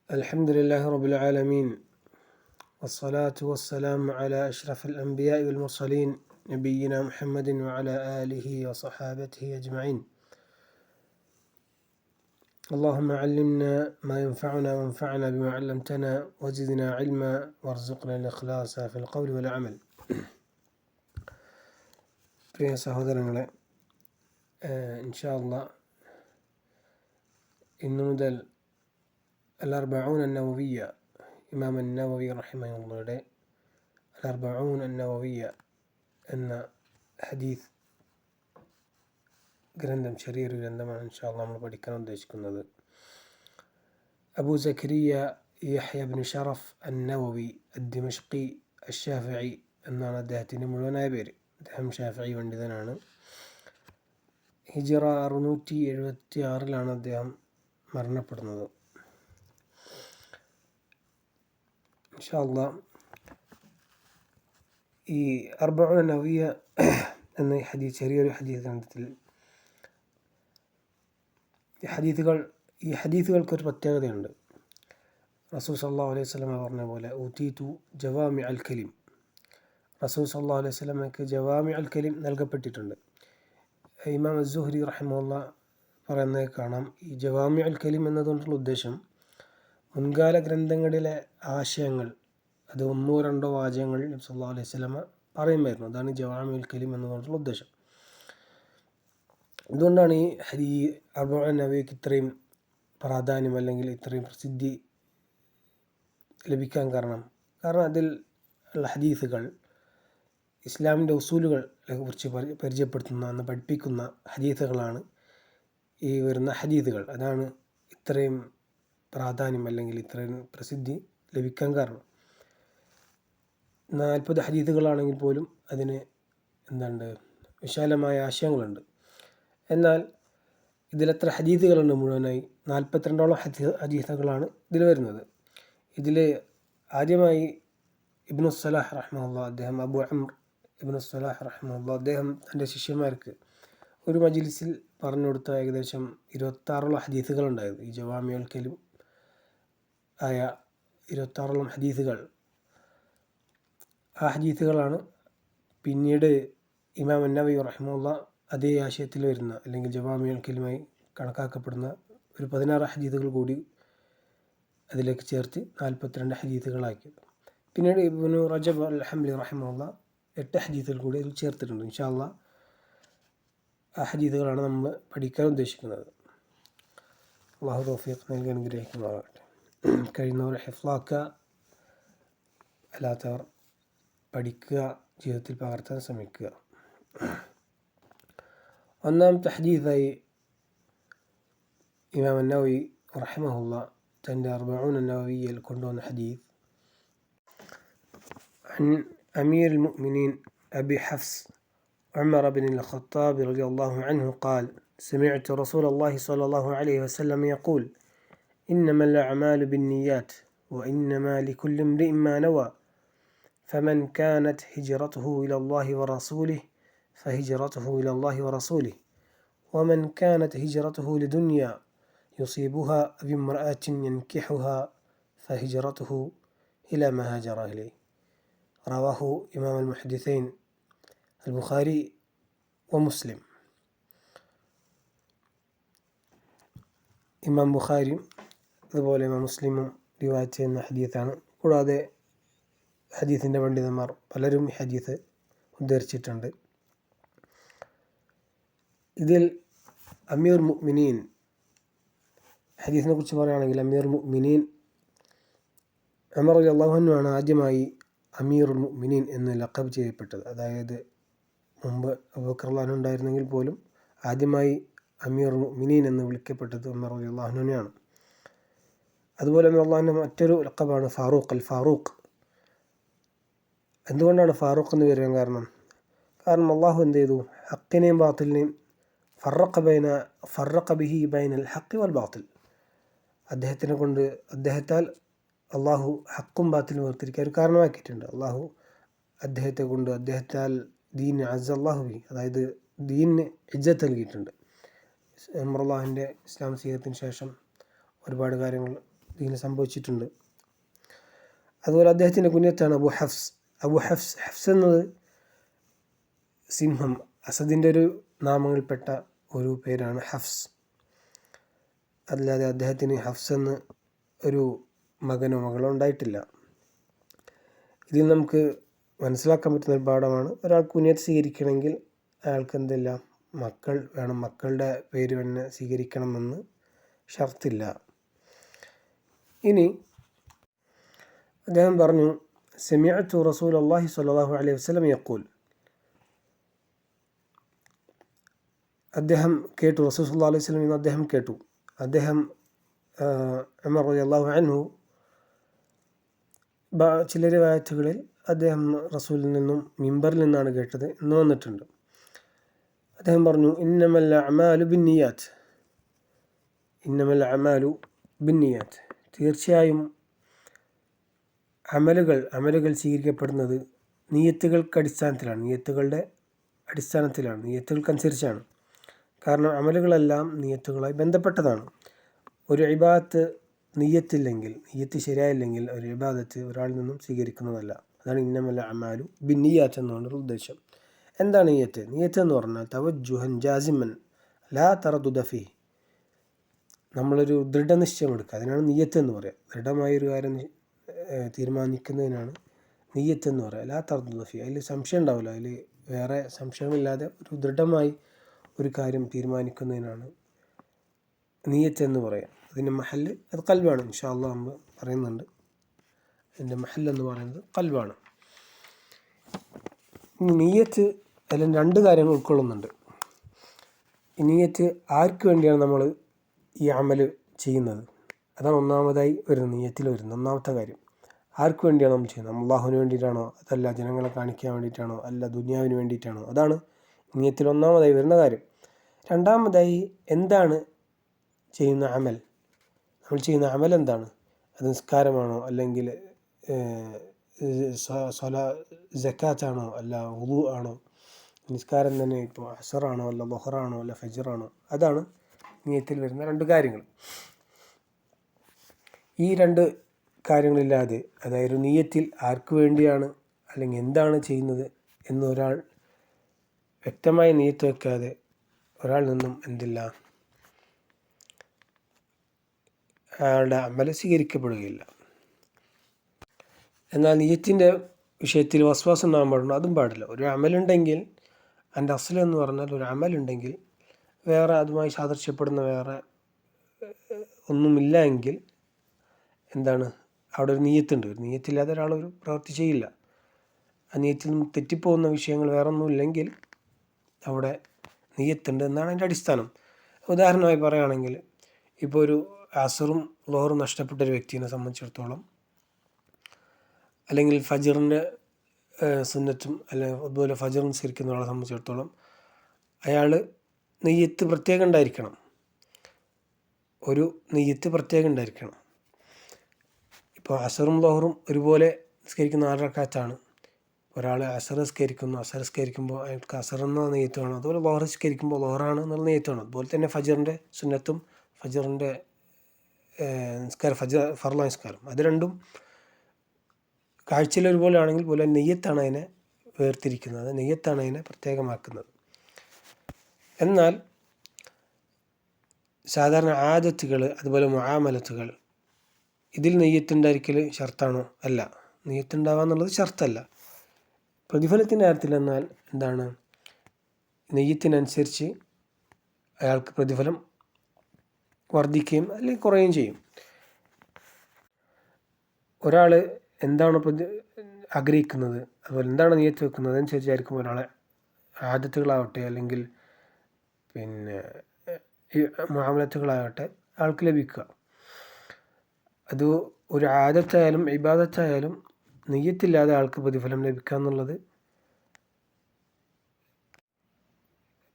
الحمد لله رب العالمين، والصلاة والسلام على أشرف الأنبياء والمرسلين نبينا محمد وعلى آله وصحابته أجمعين. اللهم علمنا ما ينفعنا وانفعنا بما علمتنا وزدنا علما وارزقنا الإخلاص في القول والعمل. പ്രിയ സഹോദരങ്ങളെ, ഇൻഷാ അല്ലാഹ് ഇന്നു മുതൽ അൽ-അർബഊൻ അൻ-നവവിയ്യ, ഇമാം അൻ-നവവി റഹിമഹുള്ളാഹുവിന്റെ അൽ-അർബഊൻ അൻ-നവവിയ്യ എന്ന ഹദീസ് ഗ്രന്ഥം, ചെറിയൊരു ഗ്രന്ഥമാണ് ഇൻഷാ അല്ലാഹ് നമ്മൾ പഠിക്കാൻ ഉദ്ദേശിക്കുന്നത്. അബൂ സക്കരിയ യഹ്യ ഇബ്നു ഷറഫ് അൻ-നവവി അദ്-ദിമഷ്ഖി അശ്-ശാഫിഈ എന്നാണ് അദ്ദേഹത്തിൻ്റെ മുഴുവനായ പേര്. അദ്ദേഹം ഷാഫിഈ പണ്ഡിതനാണ്. ഹിജ്റ 676 അദ്ദേഹം മരണപ്പെടുന്നത്. ഇൻഷാ അല്ലാഹ് ഈ അർബഊൻ അൻ-നവവിയ്യ എന്ന ഹദീസ്, ചെറിയൊരു ഹദീസ് ഗ്രന്ഥത്തിൽ ഈ ഹദീസുകൾക്കൊരു പ്രത്യേകതയുണ്ട്. റസൂൽ സല്ലല്ലാഹു അലൈഹി വസല്ലം പറഞ്ഞ പോലെ ഊതീതു ജവാമിഅൽ കലിം, റസൂൽ സല്ലല്ലാഹു അലൈഹി വസല്ലമയ്ക്ക് ജവാമിഅൽ കലിം നൽകപ്പെട്ടിട്ടുണ്ട്. ഇമാം അസ്-സുഹ്രി റഹിമഹുല്ലാഹ് പറയുന്നത് കാണാം, ഈ ജവാമിഅൽ കലിം എന്നതുകൊണ്ടുള്ള ഉദ്ദേശം മുൻകാല ഗ്രന്ഥങ്ങളിലെ ആശയങ്ങൾ അത് 1-2 വാചകങ്ങളിൽ നബി സല്ലല്ലാഹു അലൈഹി വസല്ലമ പറയുമായിരുന്നു. അതാണ് ജവാമിഉൽ കലിം എന്നതുകൊണ്ടുള്ള ഉദ്ദേശം. അതുകൊണ്ടാണ് ഈ അർബഊൻ അൻ-നവവിയ്ക്ക് ഇത്രയും പ്രാധാന്യം അല്ലെങ്കിൽ ഇത്രയും പ്രസിദ്ധി ലഭിക്കാൻ കാരണം അതിൽ ഉള്ള ഹദീസുകൾ ഇസ്ലാമിൻ്റെ ഉസൂലുകളെ കുറിച്ച് പരിചയപ്പെടുത്തുന്ന, പഠിപ്പിക്കുന്ന ഹദീസുകളാണ് ഈ വരുന്ന ഹദീസുകൾ. അതാണ് ഇത്രയും പ്രാധാന്യം അല്ലെങ്കിൽ ഇത്രയും പ്രസിദ്ധി ലഭിക്കാൻ കാരണം. 40 ഹദീസുകളാണെങ്കിൽ പോലും അതിന് വിശാലമായ ആശയങ്ങളുണ്ട്. എന്നാൽ ഇതിലെത്ര ഹദീസുകളുണ്ട്? മുഴുവനായി 42ഓളം ഹദീസുകളാണ് ഇതിൽ വരുന്നത്. ഇതിൽ ആദ്യമായി ഇബ്നു സ്വലാഹ് റഹിമഹുല്ലാഹ്, അദ്ദേഹം അബൂ അംർ ഇബ്നു സ്വലാഹ് റഹിമഹുല്ലാഹ്, അദ്ദേഹം തൻ്റെ ശിഷ്യന്മാർക്ക് ഒരു മജ്ലിസിൽ പറഞ്ഞു കൊടുത്ത ഏകദേശം 26ഓളം ഹദീസുകളുണ്ടായിരുന്നു. ഈ ജവാമിഉൽ കലിം ആയ 26ഓളം ഹദീസുകൾ. ആ ഹദീസുകളാണ് പിന്നീട് ഇമാം അൻ-നവവി റഹിമഹുല്ലാഹ് അതേ ആശയത്തിൽ വരുന്ന അല്ലെങ്കിൽ ജവാമിഉൽ കലിമായി കണക്കാക്കപ്പെടുന്ന ഒരു 16 ഹദീസുകൾ കൂടി അതിലേക്ക് ചേർത്ത് 42 ഹദീസുകളാക്കിയത്. പിന്നീട് ഇബ്നു റജബ് അൽ-ഹംബലി റഹിമഹുല്ലാഹ് 8 ഹദീസുകൾ കൂടി അതിൽ ചേർത്തിട്ടുണ്ട്. ഇൻഷാ അല്ലാഹ് ആ ഹദീസുകളാണ് നമ്മൾ പഠിക്കാൻ ഉദ്ദേശിക്കുന്നത്. അല്ലാഹു തൗഫീഖ് നൽകി അനുഗ്രഹിക്കുമാറാകട്ടെ. കഴിയുന്നവർ ഹിഫ്ളാക്കുക, അല്ലാത്തവർ പഠിക്കുക, ജീവിതത്തിൽ പകർത്താൻ ശ്രമിക്കുക. ഒന്നാമത്തെ ഹദീസായി ഇമാം അൻ-നവവി റഹിമഹുല്ലാഹ് തൻ്റെ അർബഊൻ അൻ-നവവിയ്യയിൽ കൊണ്ടുവന്ന ഹദീസ് عن أمير المؤمنين أبي حفص عمر بن الخطاب رضي الله عنه قال: سمعت رسول الله صلى الله عليه وسلم يقول: إنما الأعمال بالنيات وإنما لكل امرئ ما نوى فمن كانت هجرته إلى الله ورسوله فهجرته إلى الله ورسوله ومن كانت هجرته لدنيا يصيبها بامرأة ينكحها فهجرته إلى ما هاجر إليه. رواه إمام المحدثين البخاري ومسلم. ഇമാം ബുഖാരിയും അതുപോലെ ഇമാം മുസ്ലിമും റിവായത്ത് ചെയ്യുന്ന ഹദീസാണ്. കൂടാതെ ഹദീസിൻ്റെ പണ്ഡിതന്മാർ പലരും ഈ ഹദീസ് ഉദ്ധരിച്ചിട്ടുണ്ട്. ഇതിൽ അമീർ മുഅ്മിനീൻ ഹദീസിനെ കുറിച്ച് പറയുകയാണെങ്കിൽ അമീർ മുഅ്മിനീൻ ഉമർ റളിയല്ലാഹു അൻഹു ആണ് ആദ്യമായി അമീറുൽ മുഅ്മിനീൻ എന്ന് ലഖബ് ചെയ്യപ്പെട്ടത്. അതായത് മുമ്പ് അബൂബക്കർ റളിയല്ലാഹു അൻഹു ഉണ്ടായിരുന്നെങ്കിൽ പോലും ആദ്യമായി അമീറുൽ മുഅ്മിനീൻ എന്ന് വിളിക്കപ്പെട്ടത് ഉമർ റളിയല്ലാഹു അൻഹുവിനെയാണ്. അതുപോലെ ഉമർ റളിയല്ലാഹു അൻഹു മറ്റൊരു ലഖബാണ് ഫാറൂഖ്, അൽ ഫാറൂഖ്. എന്തുകൊണ്ടാണ് ഫാറൂഖ് എന്ന് പറയാൻ കാരണം അള്ളാഹു എന്ത് ചെയ്തു? ഹക്കിനെയും ബാത്തിലിനെയും ഫറഖ ബിഹി ബൈനൽ ഹഖ് വൽ ബാത്തിൽ. അദ്ദേഹത്താൽ അള്ളാഹു ഹക്കും ബാത്തിലും വേർതിരിക്കാൻ ഒരു കാരണമാക്കിയിട്ടുണ്ട്. അദ്ദേഹത്താൽ ദീന് അസ്സല്ലാഹു ബി, അതായത് ദീനിന് ഇജ്ജത്ത് നൽകിയിട്ടുണ്ട്. ഉമർ റളിയല്ലാഹുവിൻ്റെ ഇസ്ലാം സ്വീകരണത്തിന് ശേഷം ഒരുപാട് കാര്യങ്ങൾ ഇതിന് സംഭവിച്ചിട്ടുണ്ട്. അതുപോലെ അദ്ദേഹത്തിൻ്റെ കുഞ്ഞത്താണ് അബു ഹഫ്സ്. ഹഫ്സ് എന്നത് സിംഹം, അസദിൻ്റെ ഒരു നാമങ്ങളിൽപ്പെട്ട ഒരു പേരാണ് ഹഫ്സ്. അല്ലാതെ അദ്ദേഹത്തിന് ഹഫ്സ് എന്ന് ഒരു മകനോ മകളോ ഉണ്ടായിട്ടില്ല. ഇതിൽ നമുക്ക് മനസ്സിലാക്കാൻ പറ്റുന്ന ഒരു പാഠമാണ്, ഒരാൾ കുനിയത്ത് സ്വീകരിക്കണമെങ്കിൽ അയാൾക്ക് എന്തില്ല, മക്കൾ വേണം, മക്കളുടെ പേര് തന്നെ സ്വീകരിക്കണമെന്ന് ഷർത്തില്ല. ഇനി അദ്ദേഹം പറഞ്ഞു, സമിഅ്തു റസൂലല്ലാഹി സ്വല്ലല്ലാഹു അലൈഹി വസല്ലം യഖൂൽ, അദ്ദേഹം കേട്ടു, റസൂൽ സല്ലല്ലാഹു അലൈഹി വസല്ലം എന്ന് അദ്ദേഹം കേട്ടു. അദ്ദേഹം ഉമർ റളിയല്ലാഹു അൻഹു ചില റിവായത്തുകളിൽ അദ്ദേഹം റസൂലിൽ നിന്നും മിമ്പറിൽ നിന്നാണ് കേട്ടത് എന്ന് വന്നിട്ടുണ്ട്. അദ്ദേഹം പറഞ്ഞു, ഇന്നമൽ അഅ്മാലു ബിന്നിയാത്ത്, തീർച്ചയായും അമലുകൾ സ്വീകരിക്കപ്പെടുന്നത് നിയ്യത്തുകളുടെ അടിസ്ഥാനത്തിലാണ്, നിയ്യത്തുകൾക്കനുസരിച്ചാണ്. കാരണം അമലുകളെല്ലാം നിയ്യത്തുകളായി ബന്ധപ്പെട്ടതാണ്. ഒരു ഇബാദത്ത് നിയ്യത്ത് ശരിയായില്ലെങ്കിൽ ഒരു ഇബാദത്ത് ഒരാളിൽ നിന്നും സ്വീകരിക്കുന്നതല്ല. അതാണ് ഇന്നമൽ അഅ്മാലു ബിന്നിയാത്ത് എന്നുകൊണ്ടുള്ള ഉദ്ദേശം. എന്താണ് നിയ്യത്ത് എന്ന് പറഞ്ഞാൽ തവജ്ജുഹൻ ജാസിമൻ ലാ തറദുദ ഫീഹി, നമ്മളൊരു ദൃഢനിശ്ചയം എടുക്കുക, അതിനാണ് നിയ്യത്ത് എന്ന് പറയുക. ദൃഢമായൊരു കാര്യം തീരുമാനിക്കുന്നതിനാണ് നിയ്യത്ത് എന്ന് പറയുക. ലാ തറദുദ ഫീഹി, അതിൽ സംശയം ഉണ്ടാവില്ല, അതിൽ വേറെ സംശയമില്ലാതെ ഒരു ദൃഢമായി ഒരു കാര്യം തീരുമാനിക്കുന്നതിനാണ് നിയ്യത്ത് എന്ന് പറയുക. അതിൻ്റെ മഹല്ല് അത് ഖൽബാണ്. ഇൻഷാ അല്ലാഹ് നമ്മൾ പറയുന്നുണ്ട്. അതിൻ്റെ മഹല്ല് എന്ന് പറയുന്നത് ഖൽബാണ്. നിയ്യത്ത് അതിൽ രണ്ട് കാര്യങ്ങൾ ഉൾക്കൊള്ളുന്നുണ്ട്. ഈ നിയ്യത്ത് ആർക്ക് വേണ്ടിയാണ് നമ്മൾ ഈ അമല് ചെയ്യുന്നത്, അതാണ് ഒന്നാമതായി വരുന്നത്. നിയ്യത്തിൽ വരുന്നത് ഒന്നാമത്തെ കാര്യം, ആർക്ക് വേണ്ടിയാണ് നമ്മൾ ചെയ്യുന്നത്? അല്ലാഹുവിന് വേണ്ടിയിട്ടാണോ, അതല്ല ജനങ്ങളെ കാണിക്കാൻ വേണ്ടിയിട്ടാണോ, അല്ല ദുനിയാവിന് വേണ്ടിയിട്ടാണോ? അതാണ് നിയ്യത്തിൽ ഒന്നാമതായി വരുന്ന കാര്യം. രണ്ടാമതായി എന്താണ് ചെയ്യുന്ന അമൽ, നമ്മൾ ചെയ്യുന്ന അമൽ എന്താണ്? അത് നിസ്കാരമാണോ, അല്ലെങ്കിൽ സക്കാത്താണോ, അല്ല വുളു ആണോ, നിസ്കാരം തന്നെ ഇപ്പോൾ അസറാണോ, അല്ല ളുഹറാണോ, അല്ല ഫജ്റാണോ? അതാണ് നിയ്യത്തിൽ വരുന്ന രണ്ട് കാര്യങ്ങൾ. ഈ രണ്ട് കാര്യങ്ങളില്ലാതെ, അതായത് നിയ്യത്തിൽ ആർക്ക് വേണ്ടിയാണ് അല്ലെങ്കിൽ എന്താണ് ചെയ്യുന്നത് എന്ന് ഒരാൾ വ്യക്തമായി നിയ്യത്ത് വെക്കാതെ ഒരാളിൽ നിന്നും എന്തില്ല, അയാളുടെ അമൽ സ്വീകരിക്കപ്പെടുകയില്ല. എന്നാൽ നിയ്യത്തിൻ്റെ വിഷയത്തിൽ വസ്വാസം ഉണ്ടാകാൻ പാടുണ്ടോ? അതും പാടില്ല. ഒരു അമലുണ്ടെങ്കിൽ, അതിൻ്റെ അസ്ൽ എന്ന് പറഞ്ഞാൽ ഒരു അമലുണ്ടെങ്കിൽ വേറെ അതുമായി സാദൃശ്യപ്പെടുന്ന വേറെ ഒന്നുമില്ല എങ്കിൽ എന്താണ്, അവിടെ ഒരു നിയ്യത്തുണ്ട്. ഒരു നിയ്യത്തില്ലാതെ ഒരാളൊരു പ്രവൃത്തി ചെയ്യില്ല. ആ നിയ്യത്തിൽ നിന്ന് തെറ്റിപ്പോകുന്ന വിഷയങ്ങൾ വേറെ ഒന്നുമില്ലെങ്കിൽ അവിടെ നിയ്യത്തുണ്ട് എന്നാണ് അതിൻ്റെ അടിസ്ഥാനം. ഉദാഹരണമായി പറയുകയാണെങ്കിൽ, ഇപ്പോൾ ഒരു അസറും ളുഹറും നഷ്ടപ്പെട്ട ഒരു വ്യക്തിയെ സംബന്ധിച്ചിടത്തോളം, അല്ലെങ്കിൽ ഫജ്റിൻ്റെ സുന്നത്തും അല്ലെങ്കിൽ അതുപോലെ ഫജ്ർ നിസ്കരിക്കുന്ന ആളെ സംബന്ധിച്ചിടത്തോളം അയാൾ നിയ്യത്ത് പ്രത്യേകം ഉണ്ടായിരിക്കണം. ഒരു നിയ്യത്ത് പ്രത്യേകം ഉണ്ടായിരിക്കണം. ഇപ്പോൾ അസറും ളുഹറും ഒരുപോലെ നിസ്കരിക്കുന്ന 4 റക്അത്താണ്. ഒരാൾ അസർ നിസ്കരിക്കുമ്പോൾ അയാൾക്ക് അസർ എന്ന നെയ്യത്ത് വേണം. അതുപോലെ ളുഹർ നിസ്കരിക്കുമ്പോൾ ളുഹറാണ് എന്നുള്ള നെയ്യത്ത് വേണം. അതുപോലെ തന്നെ ഫജ്റിൻ്റെ സുന്നത്തും ഫജ്റിൻ്റെ ഫർള നിസ്കാരം, അത് രണ്ടും കാഴ്ചയിൽ ഒരുപോലെ ആണെങ്കിൽ പോലും നെയ്യത്താണ് അതിനെ വേർതിരിക്കുന്നത്, നെയ്യത്താണ് അതിനെ പ്രത്യേകമാക്കുന്നത്. എന്നാൽ സാധാരണ ആദത്തുകൾ, അതുപോലെ മുആമലത്തുകൾ, ഇതിൽ നെയ്യത്തുണ്ടായിരിക്കൽ ഷർത്താണോ? അല്ല. നെയ്യത്തുണ്ടാവുക എന്നുള്ളത് ഷർത്തല്ല. പ്രതിഫലത്തിൻ്റെ കാര്യത്തിൽ എന്നാൽ എന്താണ്, നെയ്യത്തിനനുസരിച്ച് അയാൾക്ക് പ്രതിഫലം വർദ്ധിക്കുകയും അല്ലെങ്കിൽ കുറയുകയും ചെയ്യും. ഒരാൾ എന്താണ് ആഗ്രഹിക്കുന്നത്, അതുപോലെ എന്താണ് നിയ്യത്ത് വെക്കുന്നത് അതനുസരിച്ചായിരിക്കും ഒരാളെ ആദത്തുകളാവട്ടെ അല്ലെങ്കിൽ പിന്നെ മുആമലത്തുകളാകട്ടെ ആൾക്ക് ലഭിക്കുക. അത് ഒരു ആദത്തായാലും ഇബാദത്തായാലും നിയ്യത്തില്ലാതെ ആൾക്ക് പ്രതിഫലം ലഭിക്കുക എന്നുള്ളത്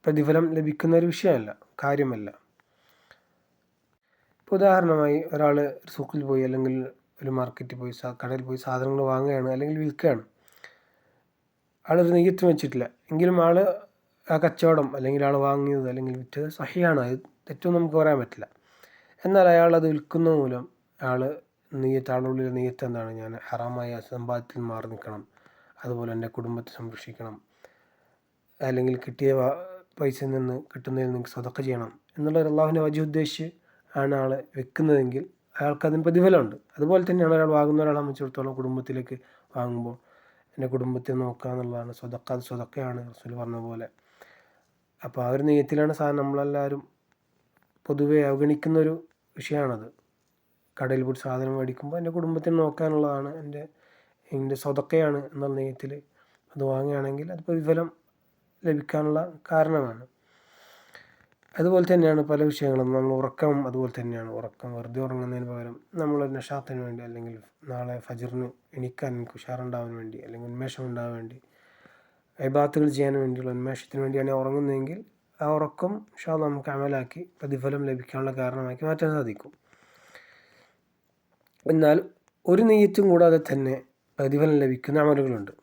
പ്രതിഫലം ലഭിക്കുന്ന ഒരു വിഷയമല്ല, കാര്യമല്ല. ഇപ്പോൾ ഉദാഹരണമായി ഒരാൾ സൂക്കിൽ പോയി അല്ലെങ്കിൽ ഒരു മാർക്കറ്റിൽ പോയി കടയിൽ പോയി സാധനങ്ങൾ വാങ്ങുകയാണ് അല്ലെങ്കിൽ വിൽക്കുകയാണ്. ആളൊരു നിയ്യത്ത് വെച്ചിട്ടില്ല എങ്കിലും ആൾ ആ കച്ചവടം അല്ലെങ്കിൽ ആൾ വാങ്ങിയത് അല്ലെങ്കിൽ വിറ്റത് സഹിയാണ്, അത് തെറ്റൊന്നും നമുക്ക് പറയാൻ പറ്റില്ല. എന്നാൽ അയാൾ അത് വിൽക്കുന്ന മൂലം ആൾ ആളുള്ളിൽ നെയ്യത്ത് എന്താണ്, ഞാൻ ഹറാമായ സമ്പാദ്യത്തിൽ മാറി നിൽക്കണം, അതുപോലെ എൻ്റെ കുടുംബത്തെ സംരക്ഷിക്കണം, അല്ലെങ്കിൽ കിട്ടിയ പൈസയിൽ നിന്ന് കിട്ടുന്നതിൽ നിന്ന് സദഖ ചെയ്യണം എന്നുള്ള അള്ളാഹുവിൻ്റെ വജ് ഉദ്ദേശിച്ച് ആണ് ആൾ വെക്കുന്നതെങ്കിൽ അയാൾക്ക് അതിന് പ്രതിഫലമുണ്ട്. അതുപോലെ തന്നെയാണ് ഒരാൾ വാങ്ങുന്ന ഒരാളെ സംബന്ധിച്ചിടത്തോളം കുടുംബത്തിലേക്ക് വാങ്ങുമ്പോൾ എൻ്റെ കുടുംബത്തെ നോക്കുക എന്നുള്ളതാണ് സദഖ. അത് സദഖയാണ് റസൂൽ പറഞ്ഞ പോലെ. അപ്പോൾ ആ ഒരു നെയ്യത്തിലാണ് സാധനം നമ്മളെല്ലാവരും പൊതുവെ അവഗണിക്കുന്നൊരു വിഷയമാണത്. കടയിൽ പോയി സാധനം മേടിക്കുമ്പോൾ എൻ്റെ കുടുംബത്തിന് നോക്കാനുള്ളതാണ്, എൻ്റെ സദഖയാണ് എന്നുള്ള നെയ്യത്തിൽ അത് വാങ്ങുകയാണെങ്കിൽ അത് പ്രതിഫലം ലഭിക്കാനുള്ള കാരണമാണ്. അതുപോലെ തന്നെയാണ് പല വിഷയങ്ങളും. നമ്മൾ ഉറക്കം അതുപോലെ തന്നെയാണ്. ഉറക്കം വെറുതെ ഉറങ്ങുന്നതിന് പകരം നമ്മളൊരു നഷാത്തിന് വേണ്ടി, അല്ലെങ്കിൽ നാളെ ഫജറിന് എണീക്കാൻ എനിക്ക് ഉഷാറുണ്ടാവാൻ വേണ്ടി, അല്ലെങ്കിൽ ഉന്മേഷം ഉണ്ടാവാൻ വേണ്ടി, ഇബാദത്തുകൾ ചെയ്യാൻ വേണ്ടിയുള്ള ഉന്മേഷത്തിന് വേണ്ടിയാണ് ഉറങ്ങുന്നതെങ്കിൽ ആ ഉറക്കം ഇൻഷാ അല്ലാഹ് നമുക്ക് അമലാക്കി പ്രതിഫലം ലഭിക്കാനുള്ള കാരണമാക്കി മാറ്റാൻ സാധിക്കും. എന്നാൽ ഒരു നെയ്യത്തും കൂടാതെ തന്നെ പ്രതിഫലം ലഭിക്കുന്ന അമലുകളുണ്ട്.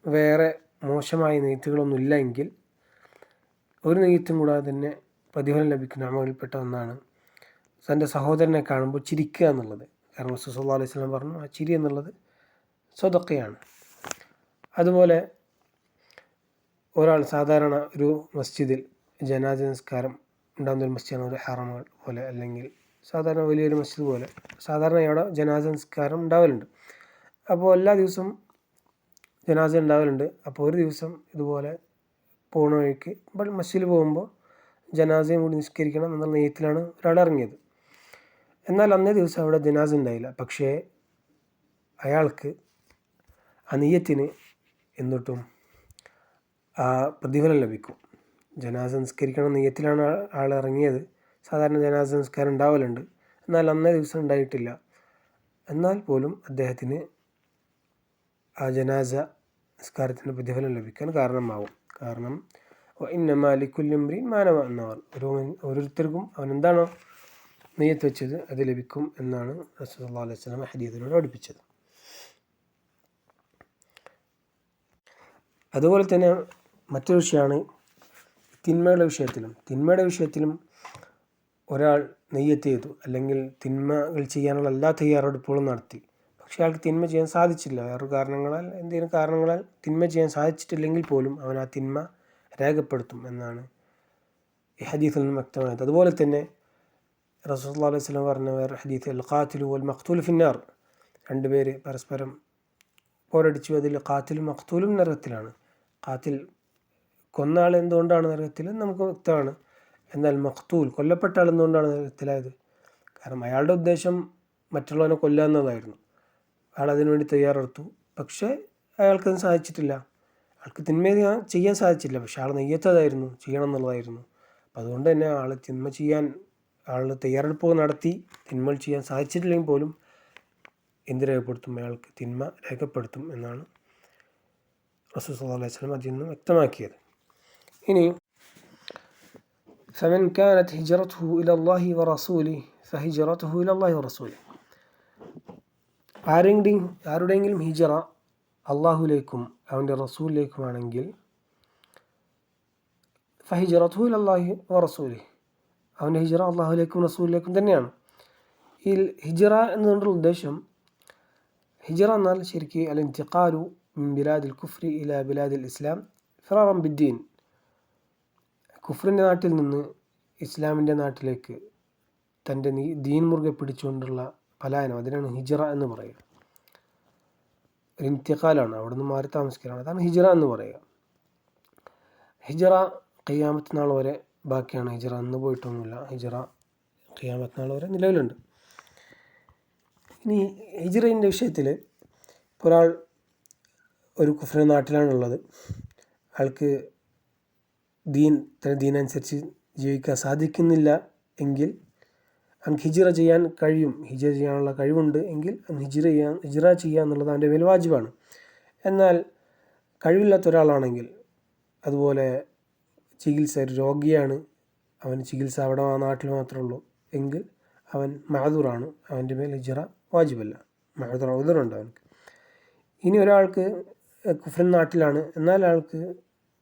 വേറെ മോശമായ നെയ്ത്തുകളൊന്നും ഇല്ല എങ്കിൽ ഒരു നെയ്യത്തും കൂടാതെ തന്നെ പ്രതിഫലം ലഭിക്കുന്ന അമലിൽപ്പെട്ട ഒന്നാണ് തൻ്റെ സഹോദരനെ കാണുമ്പോൾ ചിരിക്കുക എന്നുള്ളത്. കാരണം റസൂൽ സല്ലല്ലാഹു അലൈഹി വസല്ലം പറഞ്ഞു, ആ ചിരി എന്നുള്ളത് സദഖയാണ്. അതുപോലെ ഒരാൾ സാധാരണ ഒരു മസ്ജിദിൽ ജനാസ നിസ്കാരം ഉണ്ടാകുന്ന ഒരു മസ്ജിദാണ്, ഒരു ഹറമുകൾ പോലെ അല്ലെങ്കിൽ സാധാരണ വലിയൊരു മസ്ജിദ് പോലെ സാധാരണ അവിടെ ജനാസ നിസ്കാരം ഉണ്ടാവലുണ്ട്. അപ്പോൾ എല്ലാ ദിവസവും ജനാസ ഉണ്ടാവലുണ്ട്. അപ്പോൾ ഒരു ദിവസം ഇതുപോലെ പോണ വഴിക്ക് മസ്ജിദിൽ പോകുമ്പോൾ ജനാസയും കൂടി നിസ്കരിക്കണം എന്നുള്ള നെയ്യത്തിലാണ് ഒരാൾ ഇറങ്ങിയത്. എന്നാൽ അന്നേ ദിവസം അവിടെ ജനാസ ഉണ്ടായില്ല. പക്ഷേ അയാൾക്ക് ആ നെയ്യത്തിന് എന്നിട്ടും ആ പ്രതിഫലം ലഭിക്കും. ജനാസ നിസ്കരിക്കണം നെയ്യത്തിലാണ് ആൾ ഇറങ്ങിയത്. സാധാരണ ജനാസ നിസ്കാരം ഉണ്ടാവലുണ്ട്, എന്നാൽ അന്നേ ദിവസം ഉണ്ടായിട്ടില്ല. എന്നാൽ പോലും അദ്ദേഹത്തിന് ആ ജനാസ നിസ്കാരത്തിൻ്റെ പ്രതിഫലം ലഭിക്കാൻ കാരണമാവും. കാരണം ഇന്നമാ ലിക്കുല്ലി ഇംറിഇൻ മാ നവ എന്നവർ, ഓരോരുത്തർക്കും അവൻ എന്താണോ നെയ്യത്ത് വെച്ചത് അത് ലഭിക്കും എന്നാണ് റസൂൽ സല്ലല്ലാഹു അലൈഹി വസല്ലം ഹദീസിലൂടെ പഠിപ്പിച്ചത്. അതുപോലെ തന്നെ മറ്റൊരു വിഷയമാണ് തിന്മയുടെ വിഷയത്തിലും ഒരാൾ നെയ്യത്ത് ചെയ്തു, അല്ലെങ്കിൽ തിന്മകൾ ചെയ്യാനുള്ള എല്ലാ തയ്യാറെടുപ്പുകളും നടത്തി. പക്ഷേ അയാൾക്ക് തിന്മ ചെയ്യാൻ സാധിച്ചില്ല. വേറൊരു എന്തെങ്കിലും കാരണങ്ങളാൽ തിന്മ ചെയ്യാൻ സാധിച്ചിട്ടില്ലെങ്കിൽ പോലും അവൻ ആ തിന്മ രേഖപ്പെടുത്തും എന്നാണ് ഈ ഹദീസിൽ നിന്ന് വ്യക്തമായത്. അതുപോലെ തന്നെ റസൂൽ സല്ലല്ലാഹു അലൈഹി വസല്ലം പറഞ്ഞ വേറെ ഹദീസ്, അൽ ഖാതിലു വൽ മഖ്തൂലു ഫിന്നാർ, രണ്ടുപേര് പരസ്പരം പോരടിച്ചു, അതിൽ ഖാതിലും മഖ്തൂലും നരകത്തിലാണ്. ഖാതിൽ കൊന്ന ആൾ എന്തുകൊണ്ടാണ് നരകത്തിൽ നമുക്ക് വ്യക്തമാണ്. എന്നാൽ മഖ്തൂൽ കൊല്ലപ്പെട്ട ആൾ എന്തുകൊണ്ടാണ് നരകത്തിലായത്? കാരണം അയാളുടെ ഉദ്ദേശം മറ്റുള്ളവനെ കൊല്ലുക എന്നതായിരുന്നു. അയാൾ അതിനുവേണ്ടി തയ്യാറെടുത്തു, പക്ഷേ അയാൾക്കത് സാധിച്ചിട്ടില്ല. ആൾക്ക് തിന്മ ചെയ്യാൻ സാധിച്ചില്ല, പക്ഷെ ആൾ നെയ്യത്തതായിരുന്നു, ചെയ്യണം എന്നുള്ളതായിരുന്നു. അപ്പം അതുകൊണ്ട് തന്നെ തിന്മ ചെയ്യാൻ തയ്യാറെടുപ്പ് നടത്തി തിന്മകൾ ചെയ്യാൻ സാധിച്ചിട്ടില്ലെങ്കിൽ പോലും എന്ത് രേഖപ്പെടുത്തും? അയാൾക്ക് തിന്മ രേഖപ്പെടുത്തും എന്നാണ് റസൂൽ സല്ലല്ലാഹു അലൈഹി വസല്ലം അതിൽ നിന്ന് വ്യക്തമാക്കിയത്. ഇനി فمن كانت هجرته إلى الله ورسوله فهجرته إلى الله ورسوله, ആരുടെയെങ്കിലും ഹിജറ അള്ളാഹുലേക്കും അവൻ്റെ റസൂലിലേക്കുമാണെങ്കിൽ ഫഹിജറത്തുഹു ഇലല്ലാഹി വറസൂലിഹി, അവൻ്റെ ഹിജറ അള്ളാഹുലേക്കും റസൂലിലേക്കും തന്നെയാണ്. ഈ ഹിജറ എന്നതുകൊണ്ടുള്ള ഉദ്ദേശം, ഹിജറ എന്നാൽ ശരിക്ക് അൽ ഇന്തിഖാലു മിൻ ബിലാദിൽ കുഫ്രി ഇലാ ബിലാദിൽ ഇസ്ലാം ഫിറാറൻ ബിദ്ദീൻ, കുഫ്രിൻ്റെ നാട്ടിൽ നിന്ന് ഇസ്ലാമിൻ്റെ നാട്ടിലേക്ക് തൻ്റെ ദീൻ മുറുകെ പിടിച്ചുകൊണ്ടുള്ള പലായനം, അതിനാണ് ഹിജറ എന്ന് പറയുക. ഒരു ഇന്തിഖാലാണ്, അവിടെ നിന്ന് മാറി താമസിക്കലാണ്, അതാണ് ഹിജറ എന്ന് പറയുക. ഹിജറ ഖിയാമത്ത് നാൾ വരെ ബാക്കിയാണ്. ഹിജറ അന്ന് പോയിട്ടൊന്നുമില്ല. ഹിജറ ഖിയാമത്ത് നാൾ വരെ നിലവിലുണ്ട്. ഇനി ഹിജറയുടെ വിഷയത്തിൽ ഒരാൾ ഒരു കുഫ്രിൻ്റെ നാട്ടിലാണുള്ളത്, അയാൾക്ക് ദീനനുസരിച്ച് ജീവിക്കാൻ സാധിക്കുന്നില്ല എങ്കിൽ അവർക്ക് ഹിജറ ചെയ്യാൻ കഴിയും. ഹിജറ ചെയ്യാനുള്ള കഴിവുണ്ട് എങ്കിൽ ഹിജറ ചെയ്യുക എന്നുള്ളത് അവൻ്റെ മേൽ വാജിബാണ്. എന്നാൽ കഴിവില്ലാത്ത ഒരാളാണെങ്കിൽ, അതുപോലെ ഒരു രോഗിയാണ്, അവന് ചികിത്സ അവിടെ ആ നാട്ടിൽ മാത്രമേ ഉള്ളൂ എങ്കിൽ അവൻ മഅദൂറാണ്, അവൻ്റെ മേൽ ഹിജറ വാജിബല്ല, ഉദറുണ്ട് അവനക്ക്. ഇനി ഒരാൾക്ക് കുഫ്രിൻ നാട്ടിലാണ്, എന്നാൽ അയാൾക്ക്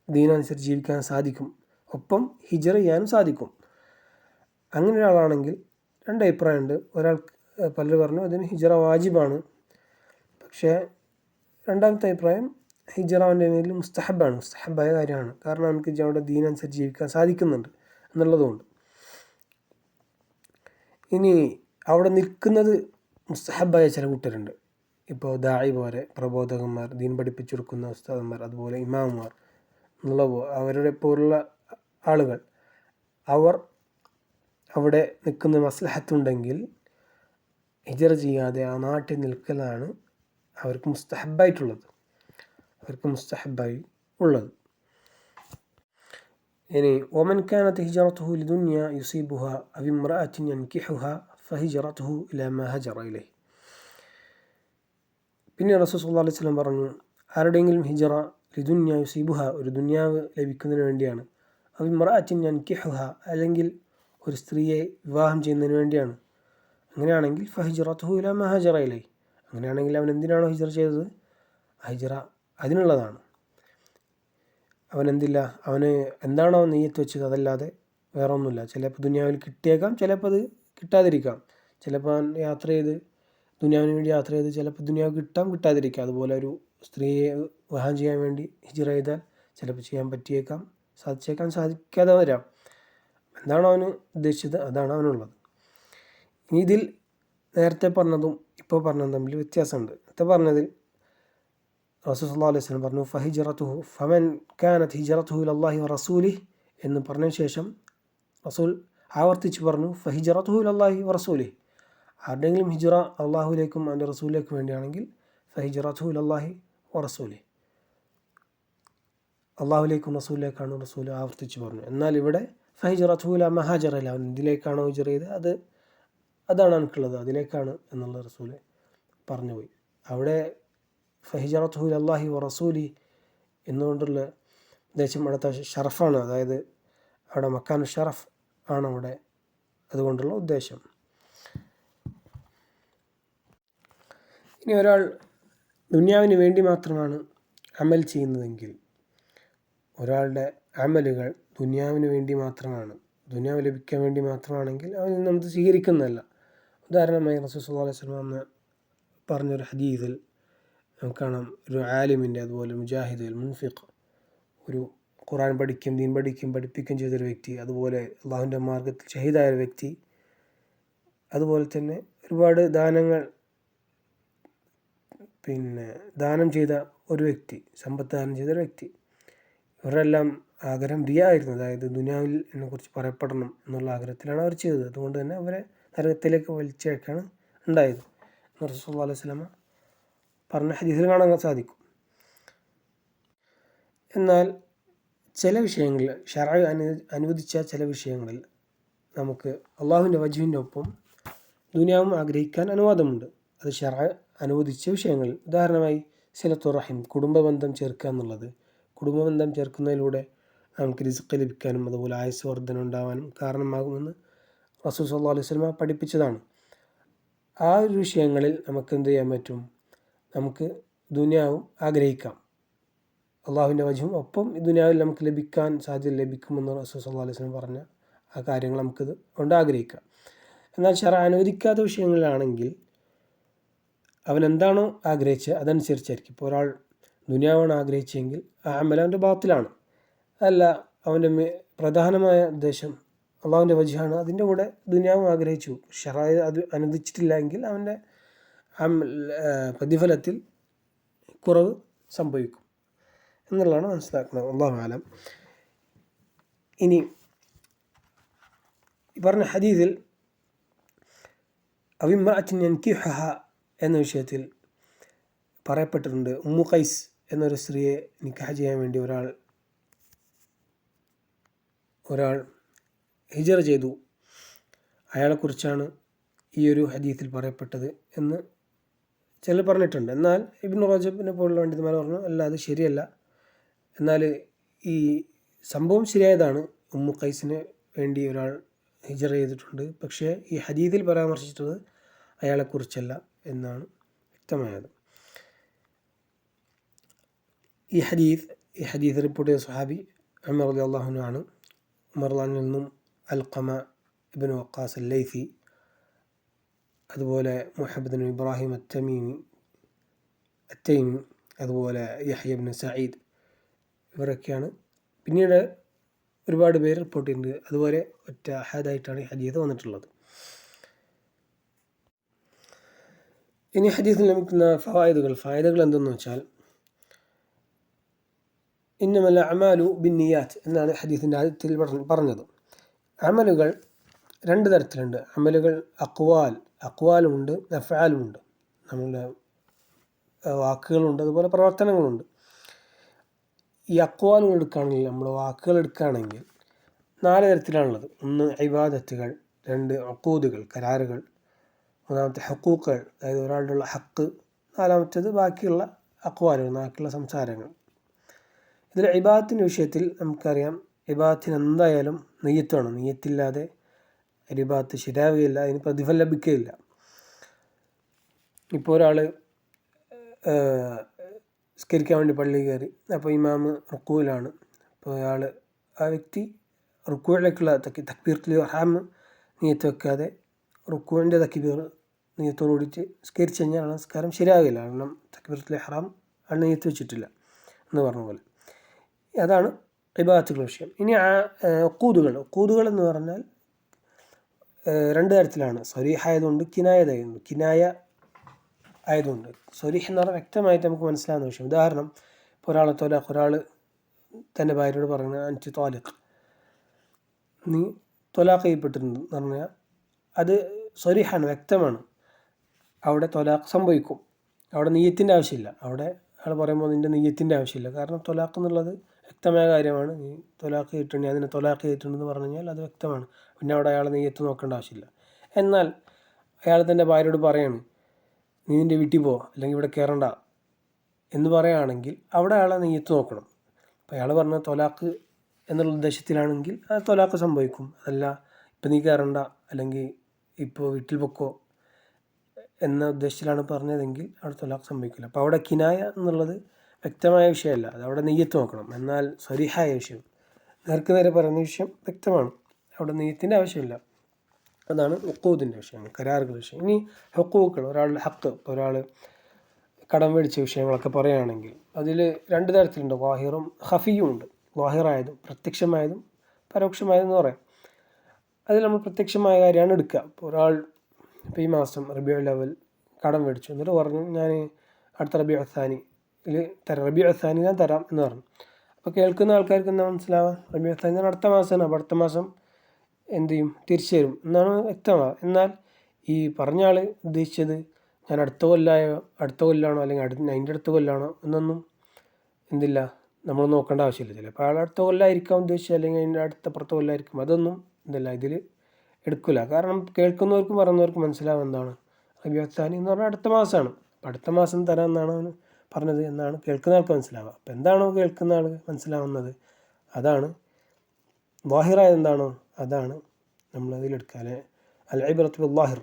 ദീനനുസരിച്ച് ജീവിക്കാൻ സാധിക്കും, ഒപ്പം ഹിജറ ചെയ്യാനും സാധിക്കും. അങ്ങനെ ഒരാളാണെങ്കിൽ രണ്ട് അഭിപ്രായമുണ്ട്. ഒരാൾക്ക് പലരും പറഞ്ഞു അതിന് ഹിജറ വാജിബാണ്. പക്ഷേ രണ്ടാമത്തെ അഭിപ്രായം ഹിജറ അവൻ്റെ പേരിൽ മുസ്തഹബായ കാര്യമാണ്. കാരണം നമുക്ക് അവിടെ ദീനനുസരിച്ച് ജീവിക്കാൻ സാധിക്കുന്നുണ്ട് എന്നുള്ളതുകൊണ്ട്. ഇനി അവിടെ നിൽക്കുന്നത് മുസ്തഹബായ ചില കൂട്ടരുണ്ട്. ഇപ്പോൾ ദായി പോലെ പ്രബോധകന്മാർ, ദീൻ പഠിപ്പിച്ചു കൊടുക്കുന്ന ഉസ്താദന്മാർ, അതുപോലെ ഇമാമുമാർ എന്നുള്ള അവരുടെ പോലുള്ള ആളുകൾ, അവർ അവിടെ നിൽക്കുന്ന മസ്ലഹത്തുണ്ടെങ്കിൽ ഹിജറ ചെയ്യാതെ ആ നാട്ടിൽ നിൽക്കലാണ് അവർക്ക് മുസ്തഹബായി ഉള്ളത്. ഇനി വമൻ കാനത് ഹിജറതുഹു ലിദുനിയ യുസീബുഹ അവ ഇംറഅത്തിൻ യൻകിഹുഹ ഫഹിജറതുഹു ഇലാ മാ ഹജറ ഇലൈഹി. പിന്നെ റസൂൽ സല്ലല്ലാഹു അലൈഹി വസല്ലം പറഞ്ഞു, ആരുടെയെങ്കിലും ഹിജറ ലിദുനിയ യുസീബുഹ, ഒരു ദുനിയാവ് ലഭിക്കുന്നതിന് വേണ്ടിയാണ്, അവ ഇംറഅത്തിൻ യൻകിഹുഹ, അല്ലെങ്കിൽ ഒരു സ്ത്രീയെ വിവാഹം ചെയ്യുന്നതിന് വേണ്ടിയാണ്, അങ്ങനെയാണെങ്കിൽ ഫഹിജറതുഹു ഇലാ മാ ഹജറ ഇലൈഹി, അങ്ങനെയാണെങ്കിൽ അവൻ എന്തിനാണോ ഹിജറ ചെയ്തത് ആ ഹിജറ അതിനുള്ളതാണ്. അവന് എന്താണോ നെയ്യത്ത് വെച്ചത് അതല്ലാതെ വേറെ ഒന്നുമില്ല. ചിലപ്പോൾ ദുനിയാവിൽ കിട്ടിയേക്കാം, ചിലപ്പോൾ അത് കിട്ടാതിരിക്കാം. ചിലപ്പോൾ യാത്ര ചെയ്ത് ദുനിയാവിന് വേണ്ടി യാത്ര ചെയ്ത് ചിലപ്പോൾ ദുനിയാവ് കിട്ടാതിരിക്കാം. അതുപോലെ ഒരു സ്ത്രീയെ വിവാഹം ചെയ്യാൻ വേണ്ടി ഹിജറ ചെയ്താൽ ചിലപ്പോൾ ചെയ്യാൻ പറ്റിയേക്കാം, സാധിക്കാതെ വരാം. എന്താണോ അവന് ഉദ്ദേശിച്ചത് അതാണ് അവനുള്ളത്. ഇനി ഇതിൽ നേരത്തെ പറഞ്ഞതും ഇപ്പോൾ പറഞ്ഞതും തമ്മിൽ വ്യത്യാസമുണ്ട്. നേരത്തെ പറഞ്ഞതിൽ റസൂൽ സല്ലല്ലാഹു അലൈഹി വസല്ലം പറഞ്ഞു ഫഹിജറതുഹു ഫമൻ കാനത് ഹിജറതുഹു ഇലല്ലാഹി വറസൂലിഹി എന്ന് പറഞ്ഞ ശേഷം റസൂൽ ആവർത്തിച്ച് പറഞ്ഞു ഫഹിജറതുഹു ഇലല്ലാഹി വറസൂലിഹി. ആരുടെയെങ്കിലും ഹിജറ അള്ളാഹുലേക്കും അവൻ്റെ റസൂലിലേക്കും വേണ്ടിയാണെങ്കിൽ ഫഹിജറതുഹു ഇലല്ലാഹി വറസൂലിഹി, അള്ളാഹുലേക്കും റസൂലിലേക്കാണ് റസൂൽ ആവർത്തിച്ച് പറഞ്ഞു. എന്നാൽ ഇവിടെ ഫഹിജറതുഹു ഇലാ മാ ഹജറ ഇലൈഹി, അവൻ എന്തിലേക്കാണോ ഹിജറ ചെയ്തത് അതാണ് എനിക്കുള്ളത്, അതിലേക്കാണ് എന്നുള്ള റസൂൽ പറഞ്ഞുപോയി. അവിടെ ഫഹിജറതുഹു ഇലല്ലാഹി വറസൂലി എന്നുകൊണ്ടുള്ള ഉദ്ദേശം അവിടുത്തെ ഷറഫാണ്, അതായത് അവിടെ മക്കാനു ഷറഫ് ആണ് അവിടെ അതുകൊണ്ടുള്ള ഉദ്ദേശം. ഇനി ഒരാൾ ദുനിയാവിന് വേണ്ടി മാത്രമാണ് അമൽ ചെയ്യുന്നതെങ്കിൽ, ഒരാളുടെ അമലുകൾ ദുനിയാവിന് വേണ്ടി മാത്രമാണ്, ദുനിയാവ് ലഭിക്കാൻ വേണ്ടി മാത്രമാണെങ്കിൽ അവൻ നമുക്ക് സ്വീകരിക്കുന്നതല്ല. ഉദാഹരണമായി റസൂൽ സല്ലല്ലാഹു അലൈഹി വസല്ലം അന്ന് പറഞ്ഞൊരു ഹദീസിൽ നമുക്ക് കാണാം, ഒരു ആലിമിൻ്റെ, അതുപോലെ മുജാഹിദ് മുൻഫിഖ്, ഒരു ഖുർആൻ പഠിക്കുകയും ദീൻ പഠിപ്പിക്കുകയും ചെയ്തൊരു വ്യക്തി, അതുപോലെ അള്ളാഹുവിൻ്റെ മാർഗ്ഗത്തിൽ ഷഹീദായ ഒരു വ്യക്തി, അതുപോലെ തന്നെ ഒരുപാട് ദാനം ചെയ്ത ഒരു വ്യക്തി, സമ്പത്ത് ദാനം ചെയ്ത ഒരു വ്യക്തി, ഇവരെല്ലാം ആഗ്രഹം റിയ ആയിരുന്നു. അതായത് ദുനിയാവിൽ എന്നെക്കുറിച്ച് പറയപ്പെടണം എന്നുള്ള ആഗ്രഹത്തിലാണ് അവർ ചെയ്തത്. അതുകൊണ്ട് തന്നെ അവരെ നരകത്തിലേക്ക് വലിച്ചേക്കാണ് ഉണ്ടായത്. റസൂൽ സല്ലല്ലാഹു അലൈഹി വസല്ലം പറഞ്ഞ ഹദീസിൽ കാണാൻ സാധിക്കും. എന്നാൽ ചില വിഷയങ്ങളിൽ, ശർഅ് അനുവദിച്ച ചില വിഷയങ്ങളിൽ നമുക്ക് അള്ളാഹുവിൻ്റെ വജ്ഹിൻ്റെ ഒപ്പം ദുനിയാവും ആഗ്രഹിക്കാൻ അനുവാദമുണ്ട്. അത് ശർഅ് അനുവദിച്ച വിഷയങ്ങളിൽ, ഉദാഹരണമായി സിലത്തുർ റഹിം, കുടുംബബന്ധം ചേർക്കുക എന്നുള്ളത്. കുടുംബബന്ധം ചേർക്കുന്നതിലൂടെ നമുക്ക് റിസ്ക് ലഭിക്കാനും അതുപോലെ ആയുസ് വർദ്ധന ഉണ്ടാവാനും കാരണമാകുമെന്ന് റസൂൽ സല്ലല്ലാഹു അലൈഹി വസല്ലം പഠിപ്പിച്ചതാണ്. ആ ഒരു വിഷയങ്ങളിൽ നമുക്ക് എന്ത് ചെയ്യാൻ പറ്റും, നമുക്ക് ദുനിയാവും ആഗ്രഹിക്കാം, അള്ളാഹുവിൻ്റെ വജ്ഹും ഒപ്പം ദുനിയാവിൽ നമുക്ക് ലഭിക്കുമെന്ന് റസൂൽ സല്ലല്ലാഹു അലൈഹി വസല്ലം പറഞ്ഞ ആ കാര്യങ്ങൾ നമുക്കിത് കൊണ്ട് ആഗ്രഹിക്കാം. എന്നാൽ ശർഅ് അനുവദിക്കാത്ത വിഷയങ്ങളിലാണെങ്കിൽ അവൻ എന്താണോ ആഗ്രഹിച്ചത് അതനുസരിച്ചായിരിക്കും. ഇപ്പോൾ ഒരാൾ ദുനിയാവാണ് ആഗ്രഹിച്ചെങ്കിൽ ആ അമൽ അവൻ്റെ ബാത്തിലാണ്. അല്ല, അവൻ്റെ പ്രധാനമായ ഉദ്ദേശം അള്ളാഹുവിൻ്റെ വജ്ഹാണ്, അതിൻ്റെ കൂടെ ദുനിയാവും ആഗ്രഹിച്ചു, ശർഅ് അത് അനുവദിച്ചിട്ടില്ല എങ്കിൽ അവൻ്റെ പ്രതിഫലത്തിൽ കുറവ് സംഭവിക്കും എന്നുള്ളതാണ് മനസ്സിലാക്കുന്നത്. അല്ലാഹു അഅലം. ഇനി പറഞ്ഞ ഹദീസിൽ അവ ഇംറഅത്തിൻ യൻകിഹുഹ എന്ന വിഷയത്തിൽ പറയപ്പെട്ടിട്ടുണ്ട്, ഉമ്മു ഖൈസ് എന്നൊരു സ്ത്രീയെ നിക്കാഹ് ചെയ്യാൻ വേണ്ടി ഒരാൾ ഹിജറ ചെയ്തു, അയാളെക്കുറിച്ചാണ് ഈ ഒരു ഹദീസിൽ പറയപ്പെട്ടത് എന്ന് ചിലർ പറഞ്ഞിട്ടുണ്ട്. എന്നാൽ ഇബ്നു റജബിനെ പോലുള്ള പണ്ഡിതന്മാർ പറഞ്ഞു അല്ല, അത് ശരിയല്ല. എന്നാൽ ഈ സംഭവം ശരിയായതാണ്, ഉമ്മു ഖൈസിന് വേണ്ടി ഒരാൾ ഹിജറ ചെയ്തിട്ടുണ്ട്. പക്ഷേ ഈ ഹദീസിൽ പരാമർശിച്ചത് അയാളെക്കുറിച്ചല്ല എന്നാണ് വ്യക്തമായത്. ഈ ഹദീസ് റിപ്പോർട്ട് ചെയ്ത സ്വഹാബി ഉമർ റളിയല്ലാഹു അൻഹു ആണ്. ഉമർ റളിയല്ലാഹു അൻഹു നിന്നും അൽഖമ ഇബ്നു വഖാസ് അൽ-ലൈസി അതുപോലെ മുഹമ്മദ് ബിൻ ഇബ്രാഹിം അത്തൈമി, അതുപോലെ യഹ്യ ഇബ്നു സഈദ്, ഇവരൊക്കെയാണ്. പിന്നീട് ഒരുപാട് പേര് റിപ്പോർട്ട് ചെയ്യുന്നുണ്ട്. അതുപോലെ ഒറ്റ അഹദായിട്ടാണ് ഈ ഹദീസ് വന്നിട്ടുള്ളത്. ഇനി ഹദീസിൽ ലഭിക്കുന്ന ഫായിദകൾ എന്തെന്ന് വെച്ചാൽ, ഇന്നമൽ അഅ്മാലു ബിന്നിയാത്ത് എന്നാണ് ഹദീസിൻ്റെ ആദ്യത്തിൽ പറഞ്ഞത്. അമലുകൾ രണ്ട് തരത്തിലുണ്ട്. അമലുകൾ അക്വാലുമുണ്ട്, അഫ്ആലുമുണ്ട്. നമ്മളുടെ വാക്കുകളുണ്ട്, അതുപോലെ പ്രവർത്തനങ്ങളുണ്ട്. ഈ അക്വാലുകൾ എടുക്കുകയാണെങ്കിൽ, നമ്മൾ വാക്കുകൾ എടുക്കുകയാണെങ്കിൽ 4 തരത്തിലാണുള്ളത്. 1 ഇബാദത്തുകൾ, 2 ഉഖൂദുകൾ, കരാറുകൾ, 3 ഹുഖൂഖുകൾ, അതായത് ഒരാളുടെ ഹക്ക്, 4 ബാക്കിയുള്ള അക്വാലുകൾ, ബാക്കിയുള്ള സംസാരങ്ങൾ. ഇതിൽ ഇബാദത്തിൻ്റെ വിഷയത്തിൽ നമുക്കറിയാം, ഇബാദത്തിന് എന്തായാലും നിയ്യത്ത് വേണം. നിയ്യത്തില്ലാതെ ഇബാദത്ത് ശരിയാവുകയില്ല, അതിന് പ്രതിഫലം ലഭിക്കുകയില്ല. ഇപ്പോൾ ഒരാൾ സ്കരിക്കാൻ വേണ്ടി പള്ളിയിൽ കയറി, അപ്പോൾ ഇമാം റുക്കൂയിലാണ്. അപ്പോൾ ആ വ്യക്തി റുക്കൂയിലേക്കുള്ള തക്ബീറത്തുൽ ഇഹ്റാം നിയ്യത്ത് വെക്കാതെ റുക്കൂവിൻ്റെ തക്ബീർ നിയ്യത്തോട് കൂടിയിട്ട് സ്കരിച്ച് കഴിഞ്ഞാൽ നമസ്കാരം ശരിയാകില്ല. കാരണം തക്ബീറത്തുൽ ഇഹ്റാം ആൾ നിയ്യത്ത് വെച്ചിട്ടില്ല എന്ന് പറഞ്ഞ പോലെ. അതാണ് ഇബാദത്തുകളുടെ വിഷയം. ഇനി ഉഖൂദുകൾ എന്ന് പറഞ്ഞാൽ 2 തരത്തിലാണ്. സ്വരീഹ് ആയതുകൊണ്ട്, കിനായ ആയതുകൊണ്ട്. സ്വരീഹ് എന്ന് പറഞ്ഞാൽ വ്യക്തമായിട്ട് നമുക്ക് മനസ്സിലാകുന്ന വിഷയം. ഉദാഹരണം, ഇപ്പോൾ ഒരാൾ തൻ്റെ ഭാര്യയോട് പറയുന്നത് അൻറ്റി ത്വാലിഖ്, നീ ത്വലാഖ് ചെയ്യപ്പെട്ടിട്ടുണ്ട് എന്ന് പറഞ്ഞാൽ അത് സ്വരീഹാണ്, വ്യക്തമാണ്. അവിടെ ത്വലാഖ് സംഭവിക്കും. അവിടെ നിയ്യത്തിൻ്റെ ആവശ്യമില്ല. അവിടെ അയാൾ പറയുമ്പോൾ നിൻ്റെ നിയ്യത്തിൻ്റെ ആവശ്യമില്ല. കാരണം ത്വലാഖ് എന്നുള്ളത് വ്യക്തമായ കാര്യമാണ്. നീ ത്വലാഖ് ചെയ്തിട്ടുണ്ടെങ്കിൽ അതിനെ ത്വലാഖ് ചെയ്തിട്ടുണ്ടെന്ന് പറഞ്ഞു കഴിഞ്ഞാൽ അത് വ്യക്തമാണ്. പിന്നെ അവിടെ അയാൾ നിയ്യത്ത് നോക്കേണ്ട ആവശ്യമില്ല. എന്നാൽ അയാൾ തൻ്റെ ഭാര്യയോട് പറയാണ്, നീ നിൻ്റെ വീട്ടിൽ പോ, അല്ലെങ്കിൽ ഇവിടെ കയറണ്ട എന്ന് പറയുകയാണെങ്കിൽ അവിടെ അയാളെ നിയ്യത്ത് നോക്കണം. അപ്പോൾ അയാൾ പറഞ്ഞ ത്വലാഖ് എന്നുള്ള ഉദ്ദേശത്തിലാണെങ്കിൽ ആ ത്വലാഖ് സംഭവിക്കും. അതല്ല ഇപ്പം നീ കയറണ്ട, അല്ലെങ്കിൽ ഇപ്പോൾ വീട്ടിൽ പൊക്കോ എന്ന ഉദ്ദേശത്തിലാണ് പറഞ്ഞതെങ്കിൽ അവിടെ ത്വലാഖ് സംഭവിക്കില്ല. അപ്പോൾ അവിടെ കിനായ എന്നുള്ളത് വ്യക്തമായ വിഷയമല്ല, അതവിടെ നെയ്യത്ത് നോക്കണം. എന്നാൽ സ്വരീഹായ വിഷയം, നേർക്ക് നേരെ പറയുന്ന വിഷയം വ്യക്തമാണ്, അവിടെ നെയ്യത്തിൻ്റെ ആവശ്യമില്ല. അതാണ് ഉഖൂദിൻ്റെ വിഷയം, കരാറുകളുടെ വിഷയം. ഇനി ഹുഖൂഖുകൾ, ഒരാളുടെ ഹക്ക്, ഒരാൾ കടം മേടിച്ച വിഷയങ്ങളൊക്കെ പറയുകയാണെങ്കിൽ അതിൽ 2 തരത്തിലുണ്ട്. വാഹിറും ഖഫിയും ഉണ്ട്. വാഹിറായതും പ്രത്യക്ഷമായതും പരോക്ഷമായതും എന്ന് പറയാം. അതിൽ നമ്മൾ പ്രത്യക്ഷമായ കാര്യമാണ് എടുക്കുക. ഇപ്പോൾ ഒരാൾ ഇപ്പോൾ ഈ മാസം റബീഉൽ അവ്വൽ കടം മേടിച്ചു, എന്നിട്ട് പറഞ്ഞു ഞാൻ അടുത്ത റബീഉൽ സാനിയിൽ തരാം, റബീഉൽ സാനി ഞാൻ തരാം എന്ന് പറഞ്ഞു. അപ്പോൾ കേൾക്കുന്ന ആൾക്കാർക്ക് എന്താ മനസ്സിലാവുക, റബീഉൽ സാനി അടുത്ത മാസമാണ്, അപ്പോൾ അടുത്ത മാസം എന്ത് ചെയ്യും, തിരിച്ചു തരും എന്നാണ് വ്യക്തമാവുക. എന്നാൽ ഈ പറഞ്ഞ ആൾ ഉദ്ദേശിച്ചത് ഞാൻ അടുത്ത കൊല്ലമാണോ അല്ലെങ്കിൽ അതിൻ്റെ അടുത്ത കൊല്ലമാണോ എന്നൊന്നും എന്തില്ല നമ്മൾ നോക്കേണ്ട ആവശ്യമില്ല. ചിലപ്പോൾ അയാൾ അടുത്ത കൊല്ലമായിരിക്കാം ഉദ്ദേശിച്ചത്, അല്ലെങ്കിൽ അതിൻ്റെ അടുത്തപ്പുറത്തെ കൊല്ലമായിരിക്കും. അതൊന്നും എന്തല്ല ഇതിൽ എടുക്കില്ല. കാരണം കേൾക്കുന്നവർക്കും പറയുന്നവർക്കും മനസ്സിലാവും എന്താണ് റബീഉൽ സാനി എന്ന് പറഞ്ഞാൽ അടുത്ത മാസമാണ്, അപ്പം അടുത്ത മാസം തരാമെന്നാണ് പറഞ്ഞത് എന്നാണ് കേൾക്കുന്ന ആൾക്ക് മനസ്സിലാവുക. അപ്പോൾ എന്താണോ കേൾക്കുന്ന ആൾ മനസ്സിലാവുന്നത് അതാണ് വാഹിറായത്. എന്താണോ അതാണ് നമ്മളതിലെടുക്കാൻ അൽ ഇബ്റത്തു ബിൽ ളാഹിർ,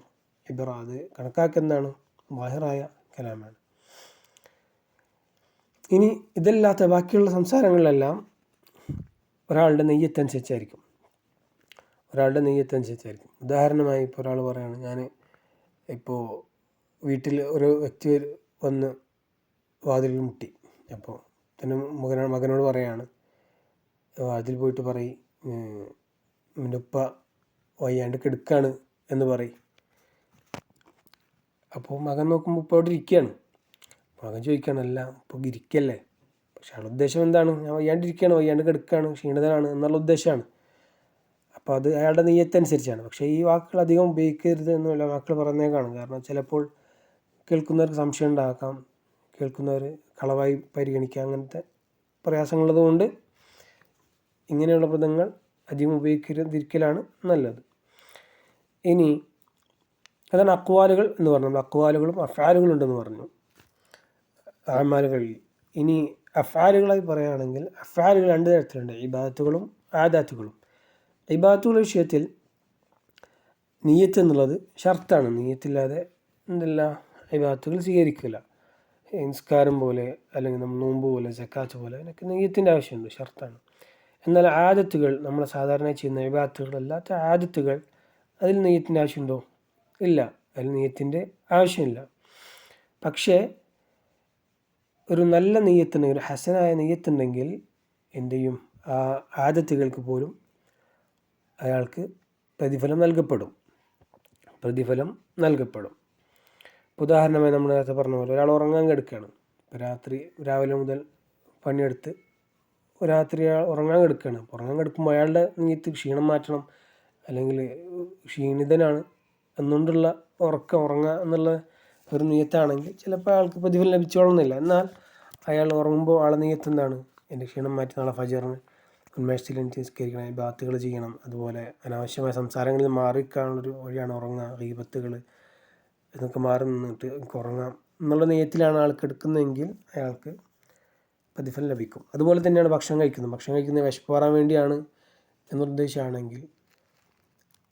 അത് കണക്കാക്കുന്നതാണ് വാഹിറായ കലാമാണ്. ഇനി ഇതല്ലാത്ത ബാക്കിയുള്ള സംസാരങ്ങളിലെല്ലാം ഒരാളുടെ നെയ്യത്തനുസരിച്ചായിരിക്കും. ഉദാഹരണമായി ഇപ്പോൾ ഒരാൾ പറയുകയാണ്, ഞാൻ ഇപ്പോൾ വീട്ടിൽ ഒരു വ്യക്തി വന്ന് വാതിലിൽ മുട്ടി, അപ്പോൾ തന്നെ മകനോട് പറയുകയാണ്, വാതിൽ പോയിട്ട് പറയും എൻ്റെ ഉപ്പ വയ്യാണ്ട് കിടക്കുകയാണ് എന്ന് പറയും. അപ്പോൾ മകൻ നോക്കുമ്പോൾ ഉപ്പ അവിടെ ഇരിക്കുകയാണ്. മകൻ ചോദിക്കുകയാണല്ല ഇപ്പോൾ ഇരിക്കല്ലേ, പക്ഷെ അയാളുടെ ഉദ്ദേശം എന്താണ്, ഞാൻ വയ്യാണ്ട് കിടക്കുകയാണ്, ക്ഷീണിതനാണ് എന്നുള്ള ഉദ്ദേശമാണ്. അപ്പോൾ അത് അയാളുടെ നെയ്യത്തനുസരിച്ചാണ്. പക്ഷേ ഈ വാക്കുകൾ അധികം ഉപയോഗിക്കരുത് എന്നുള്ള വാക്കുകൾ പറഞ്ഞേക്കാണ്. കാരണം ചിലപ്പോൾ കേൾക്കുന്നവർക്ക് സംശയം ഉണ്ടാക്കാം, കേൾക്കുന്നവർ കളവായി പരിഗണിക്കുക, അങ്ങനത്തെ പ്രയാസങ്ങളുള്ളതുകൊണ്ട് ഇങ്ങനെയുള്ള പദങ്ങൾ അധികം ഉപയോഗിക്കാതിരിക്കലാണ് നല്ലത്. ഇനി അതാണ് അക്വാലുകൾ എന്ന് പറഞ്ഞു. അക്വാലുകളും അഫ്ആലുകളുണ്ടെന്ന് പറഞ്ഞു അമാലുകളിൽ. ഇനി അഫ്ആലുകളായി പറയുകയാണെങ്കിൽ അഫ്ആലുകൾ 2 തരത്തിലുണ്ട്, ഇബാദത്തുകളും ആദാത്തുകളും. ഇബാദത്തുകളുടെ വിഷയത്തിൽ നിയ്യത്ത് എന്നുള്ളത് ഷർത്താണ്. നിയ്യത്തില്ലാതെ എന്തല്ല ഇബാദത്തുകൾ സ്വീകരിക്കില്ല. നിസ്കാരം പോലെ അല്ലെങ്കിൽ നമ്മൾ നോമ്പ് പോലെ സക്കാത്ത് പോലെ അതിനൊക്കെ നിയ്യത്തിൻ്റെ ആവശ്യമുണ്ട്, ഷർത്താണ്. എന്നാൽ ആദത്തുകൾ, നമ്മൾ സാധാരണ ചെയ്യുന്ന ഇബാദത്തുകളല്ലാത്ത ആദത്തുകൾ, അതിൽ നിയ്യത്തിൻ്റെ ആവശ്യമുണ്ടോ? ഇല്ല. അതിൽ നെയ്യത്തിൻ്റെ ആവശ്യമില്ല. പക്ഷേ ഒരു നല്ല നെയ്യത്തുണ്ടെങ്കിൽ, ഒരു ഹസനായ നെയ്യത്തുണ്ടെങ്കിൽ എന്ത് ചെയ്യും? ആ ആദത്തുകൾക്ക് പോലും അയാൾക്ക് പ്രതിഫലം നൽകപ്പെടും. ഉദാഹരണമായി നമ്മൾ നേരത്തെ പറഞ്ഞ പോലെ ഒരാൾ ഉറങ്ങാൻ കിടക്കുകയാണ്. രാവിലെ മുതൽ പണിയെടുത്ത് രാത്രി ഉറങ്ങാൻ കിടക്കുകയാണ്. ഉറങ്ങാൻ കിടക്കുമ്പോൾ അയാളുടെ നെയ്യത്ത് ക്ഷീണം മാറ്റണം, അല്ലെങ്കിൽ ക്ഷീണിതനാണ് എന്നുകൊണ്ടുള്ള ഉറങ്ങുക എന്നുള്ള ഒരു നെയ്യത്താണെങ്കിൽ ചിലപ്പോൾ അയാൾക്ക് പ്രതിഫലം ലഭിച്ചോളുന്നില്ല. എന്നാൽ അയാൾ ഉറങ്ങുമ്പോൾ ആളെ നെയ്യത്ത് എന്താണ്? എൻ്റെ ക്ഷീണം മാറ്റി നാളെ ഫജറിന് ഉന്മേഷത്തിൽ എനിക്ക് നിസ്കരിക്കണം, ഇബാദത്തുകൾ ചെയ്യണം, അതുപോലെ അനാവശ്യമായ സംസാരങ്ങളിൽ മാറിക്കാനുള്ളൊരു വഴിയാണ് ഉറങ്ങുക, ഗീബത്തുകൾ ഇതൊക്കെ മാറി നിന്നിട്ട് എനിക്ക് ഉറങ്ങാം എന്നുള്ള നെയ്യത്തിലാണ് ആൾക്ക് എടുക്കുന്നതെങ്കിൽ അയാൾക്ക് പ്രതിഫലം ലഭിക്കും. അതുപോലെ തന്നെയാണ് ഭക്ഷണം കഴിക്കുന്നത് വിശപ്പ് മാറാൻ വേണ്ടിയാണ് എന്നുദ്ദേശമാണെങ്കിൽ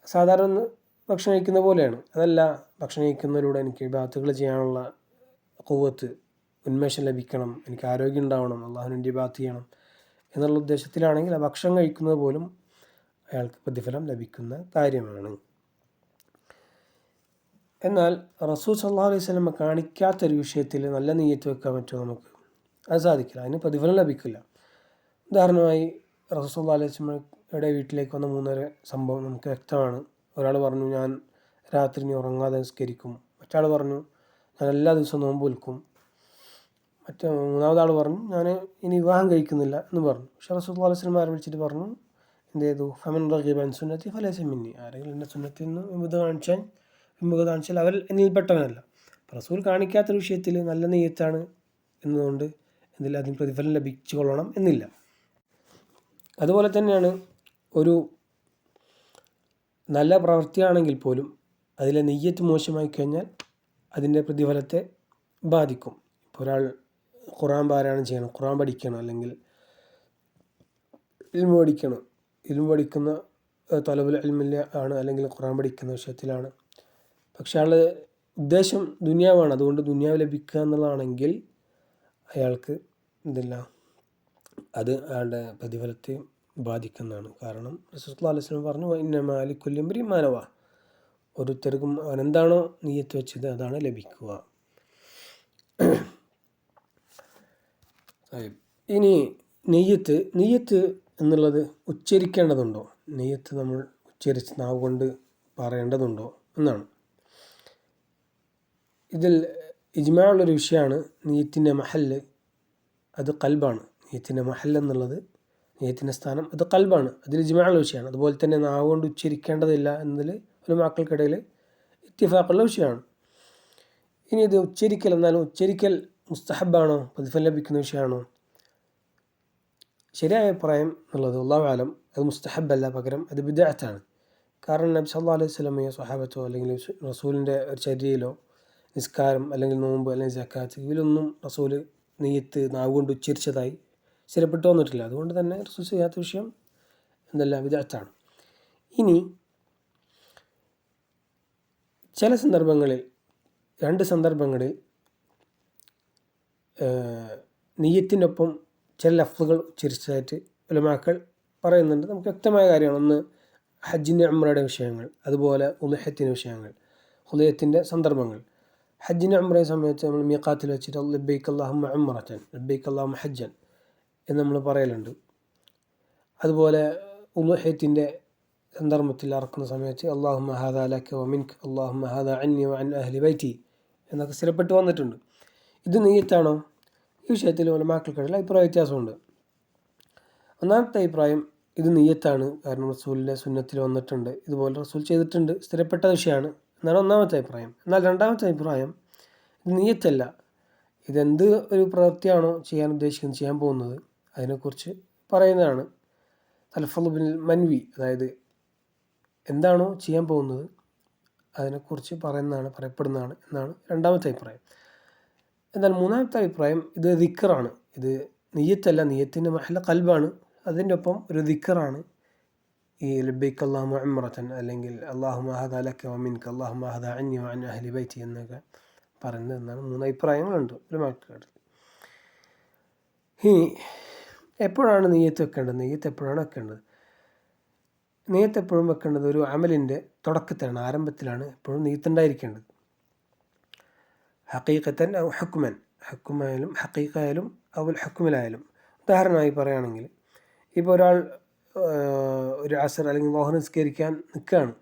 സാധാരണ ഭക്ഷണം കഴിക്കുന്ന പോലെയാണ്. അതല്ല, ഭക്ഷണം കഴിക്കുന്നതിലൂടെ എനിക്ക് ഇബാദത്തുകൾ ചെയ്യാനുള്ള ഖുവ്വത്ത്, ഉന്മേഷം ലഭിക്കണം, എനിക്ക് ആരോഗ്യം ഉണ്ടാവണം, അള്ളാഹുവിന് വേണ്ടി ഇബാദത്ത് ചെയ്യണം എന്നുള്ള ഉദ്ദേശത്തിലാണെങ്കിൽ ആ ഭക്ഷണം കഴിക്കുന്നത് പോലും അയാൾക്ക് പ്രതിഫലം ലഭിക്കുന്ന കാര്യമാണ്. എന്നാൽ റസൂൽ സല്ലല്ലാഹു അലൈഹി വസല്ലം കാണിക്കാത്തൊരു വിഷയത്തിൽ നല്ല നിയ്യത്ത് വെക്കാൻ പറ്റുമോ നമുക്ക്? അത് സാധിക്കില്ല, അതിന് പ്രതിഫലം ലഭിക്കില്ല. ഉദാഹരണമായി റസൂൽ സല്ലല്ലാഹു അലൈഹി വസല്ലമയുടെ വീട്ടിലേക്ക് വന്ന 3 സംഭവം നമുക്ക് വ്യക്തമാണ്. ഒരാൾ പറഞ്ഞു, ഞാൻ രാത്രി ഇനി ഉറങ്ങാതെ നിസ്കരിക്കും. മറ്റാൾ പറഞ്ഞു, ഞാൻ എല്ലാ ദിവസവും നോമ്പ് വിൽക്കും. മൂന്നാമതാൾ പറഞ്ഞു, ഞാൻ ഇനി വിവാഹം കഴിക്കുന്നില്ല എന്ന് പറഞ്ഞു. പക്ഷേ റസൂൽ സല്ലല്ലാഹു അലൈഹി വസല്ലം വിളിച്ചിട്ട് പറഞ്ഞു, എന്ത് ചെയ്തു? ഫമൻ റഗിബ അൻ സുന്നത്തി ഫലൈസ മിന്നി. ആരെങ്കിലും എൻ്റെ സുന്നത്തിൽ നിന്ന് വിമുഖത കാണിച്ചാൽ അവർ എന്നിൽപ്പെട്ടവനല്ല. റസൂൽ കാണിക്കാത്തൊരു വിഷയത്തിൽ നല്ല നെയ്യത്താണ് എന്നതുകൊണ്ട് അതിന് പ്രതിഫലം ലഭിച്ചു കൊള്ളണം എന്നില്ല. അതുപോലെ തന്നെയാണ് ഒരു നല്ല പ്രവൃത്തിയാണെങ്കിൽ പോലും അതിലെ നെയ്യത്ത് മോശമായി കഴിഞ്ഞാൽ അതിൻ്റെ പ്രതിഫലത്തെ ബാധിക്കും. ഇപ്പോൾ ഒരാൾ ഖുർആൻ പാരായണം ചെയ്യണം, ഖുർആൻ പഠിക്കണം, അല്ലെങ്കിൽ ഇൽമു പഠിക്കുന്ന തലബുൽ ഇൽമില്ല ആണ്, അല്ലെങ്കിൽ ഖുർആൻ പഠിക്കുന്ന വിഷയത്തിലാണ്. പക്ഷെ ആളുടെ ഉദ്ദേശം ദുനിയാവാണ്, അതുകൊണ്ട് ദുനിയാവ് ലഭിക്കുക എന്നുള്ളതാണെങ്കിൽ അയാൾക്ക് അത് അയാളുടെ പ്രതിഫലത്തെ ബാധിക്കുന്നതാണ്. കാരണം റസൂൽ സല്ലല്ലാഹു അലൈഹി വസല്ലം പറഞ്ഞു, ഇന്നമാ ലിക്കുല്ലി ഇംറിഇൻ മാ നവaa. ഓരോരുത്തർക്കും അവനെന്താണോ നിയ്യത്ത് വെച്ചത് അതാണ് ലഭിക്കുക. ഇനി നെയ്യത്ത് എന്നുള്ളത് ഉച്ചരിക്കേണ്ടതുണ്ടോ? നെയ്യത്ത് നമ്മൾ ഉച്ചരിച്ച് നാവ് കൊണ്ട് പറയേണ്ടതുണ്ടോ എന്നാണ്. ഇതിൽ ഇജ്മാഉള്ളൊരു വിഷയമാണ്. നെയ്യത്തിൻ്റെ മഹല്ല് അത് ഖൽബാണ്. നെയ്യത്തിൻ്റെ മഹല്ല് എന്നുള്ളത്, നെയ്യത്തിൻ്റെ സ്ഥാനം അത് ഖൽബാണ്. അതിൽ ഇജ്മാഉള്ള വിഷയമാണ്. അതുപോലെ തന്നെ നാവ് കൊണ്ട് ഉച്ചരിക്കേണ്ടതില്ല എന്നതിൽ ഉലമാക്കൾക്കിടയിൽ ഇത്തിഫാഖുള്ള വിഷയമാണ്. ഇനി ഇത് ഉച്ചരിക്കൽ മുസ്തഹബാണോ, പ്രതിഫലം ലഭിക്കുന്ന വിഷയമാണോ? ശരിയായ അഭിപ്രായം എന്നുള്ളത് അല്ലാഹു അഅലം അത് മുസ്തഹബല്ല, പകരം അത് ബിദ്അത്താണ്. കാരണം നബി സല്ലല്ലാഹു അലൈഹി വസല്ലമയോ സ്വഹാബത്തോ അല്ലെങ്കിൽ റസൂലിൻ്റെ ഒരു ചര്യയിലോ നിസ്കാരം അല്ലെങ്കിൽ നോമ്പ് അല്ലെങ്കിൽ സക്കാത്ത് ഇതിലൊന്നും റസൂൽ നെയ്യത്ത് നാവ് കൊണ്ട് ഉച്ചരിച്ചതായി സ്ഥിരപ്പെട്ടു വന്നിട്ടില്ല. അതുകൊണ്ട് തന്നെ റസൂൽ ചെയ്യാത്ത വിഷയം ബിദ്അത്താണ്. ഇനി ചില സന്ദർഭങ്ങളിൽ, 2 സന്ദർഭങ്ങളിൽ നെയ്യത്തിൻ്റെ ഒപ്പം ചില ലഫ്ളുകൾ ഉച്ചരിച്ചതായിട്ട് ഉലമാക്കൾ പറയുന്നുണ്ട്. നമുക്ക് വ്യക്തമായ കാര്യമാണ്. ഒന്ന് ഹജ്ജിൻ്റെ ഉംറയുടെ വിഷയങ്ങൾ, അതുപോലെ ഉളുഹ്യത്തിൻ്റെ വിഷയങ്ങൾ, ഉളുഹ്യത്തിൻ്റെ സന്ദർഭങ്ങൾ. ഹജ്ജിൻ്റെ ഉംറയെ സംബന്ധിച്ച് നമ്മൾ മീഖാത്തിൽ വെച്ചിട്ട് ലബ്ബൈക അല്ലാഹുമ്മ ഉംറതൻ, ലബ്ബൈക അല്ലാഹുമ്മ ഹജ്ജൻ എന്ന് നമ്മൾ പറയലുണ്ട്. അതുപോലെ ഉളുഹ്യത്തിൻ്റെ സന്ദർഭത്തിൽ അറക്കുന്ന സമയത്ത് അല്ലാഹുമ്മ ഹാദാ ലക വമിൻക, അല്ലാഹുമ്മ ഹാദാ അന്നി വഅൻ അഹ്ലി ബൈതി എന്നൊക്കെ സ്ഥിരപ്പെട്ട് വന്നിട്ടുണ്ട്. ഇത് നെയ്യത്താണോ? ഈ വിഷയത്തിൽ ഉലമാക്കൾക്കിടയിൽ അഭിപ്രായ വ്യത്യാസമുണ്ട്. ഒന്നാമത്തെ അഭിപ്രായം ഇത് നെയ്യത്താണ്, കാരണം റസൂലിൻ്റെ സുന്നത്തിൽ വന്നിട്ടുണ്ട്, ഇതുപോലെ റസൂൽ ചെയ്തിട്ടുണ്ട്, സ്ഥിരപ്പെട്ട വിഷയമാണ് എന്നാണ് ഒന്നാമത്തെ അഭിപ്രായം. എന്നാൽ രണ്ടാമത്തെ അഭിപ്രായം ഇത് നെയ്യത്തല്ല, ഇതെന്ത് ഒരു പ്രവൃത്തിയാണോ ചെയ്യാൻ പോകുന്നത് അതിനെക്കുറിച്ച് പറയുന്നതാണ്. തൽഫളു ബിൽ മൻവി, അതായത് എന്താണോ ചെയ്യാൻ പോകുന്നത് അതിനെക്കുറിച്ച് പറയപ്പെടുന്നതാണ് എന്നാണ് രണ്ടാമത്തെ അഭിപ്രായം. എന്നാൽ മൂന്നാമത്തെ അഭിപ്രായം ഇത് ദിക്റാണ്, ഇത് നിയ്യത്തല്ല, നിയ്യത്തിൻ്റെ മഹല്ല് ഖൽബാണ്, അതിൻ്റെ ഒപ്പം ഒരു ദിക്റാണ് ഈ ലബ്ബൈക അല്ലാഹുമ്മ ഉംറതൻ അല്ലെങ്കിൽ അല്ലാഹുമ്മ ഹാദാ ലക വമിൻക, അല്ലാഹുമ്മ ഹാദാ അന്നി വഅൻ അഹ്ലി ബൈതി എന്നൊക്കെ പറയുന്നത് എന്നാണ് 3 അഭിപ്രായങ്ങളുണ്ട് ഉലമാക്കളുടെ. ഇനി എപ്പോഴാണ് നെയ്യത്ത് വെക്കേണ്ടത്? നെയ്യത്ത് എപ്പോഴും വെക്കേണ്ടത് ഒരു അമലിൻ്റെ തുടക്കത്തിലാണ്, ആരംഭത്തിലാണ് എപ്പോഴും നെയ്യത്ത് ഉണ്ടായിരിക്കേണ്ടത്. ഹഖീഖത്തൻ ഔ ഹുക്മൻ, ഹുക്കുമായാലും ഹഖീഖായാലും ഔൽ ഹുക്കുമിലായാലും. ഉദാഹരണമായി പറയുകയാണെങ്കിൽ ഇപ്പോൾ ഒരാൾ ഒരു അസർ അല്ലെങ്കിൽ ളുഹർ നിസ്കരിക്കാൻ നിൽക്കുകയാണ്.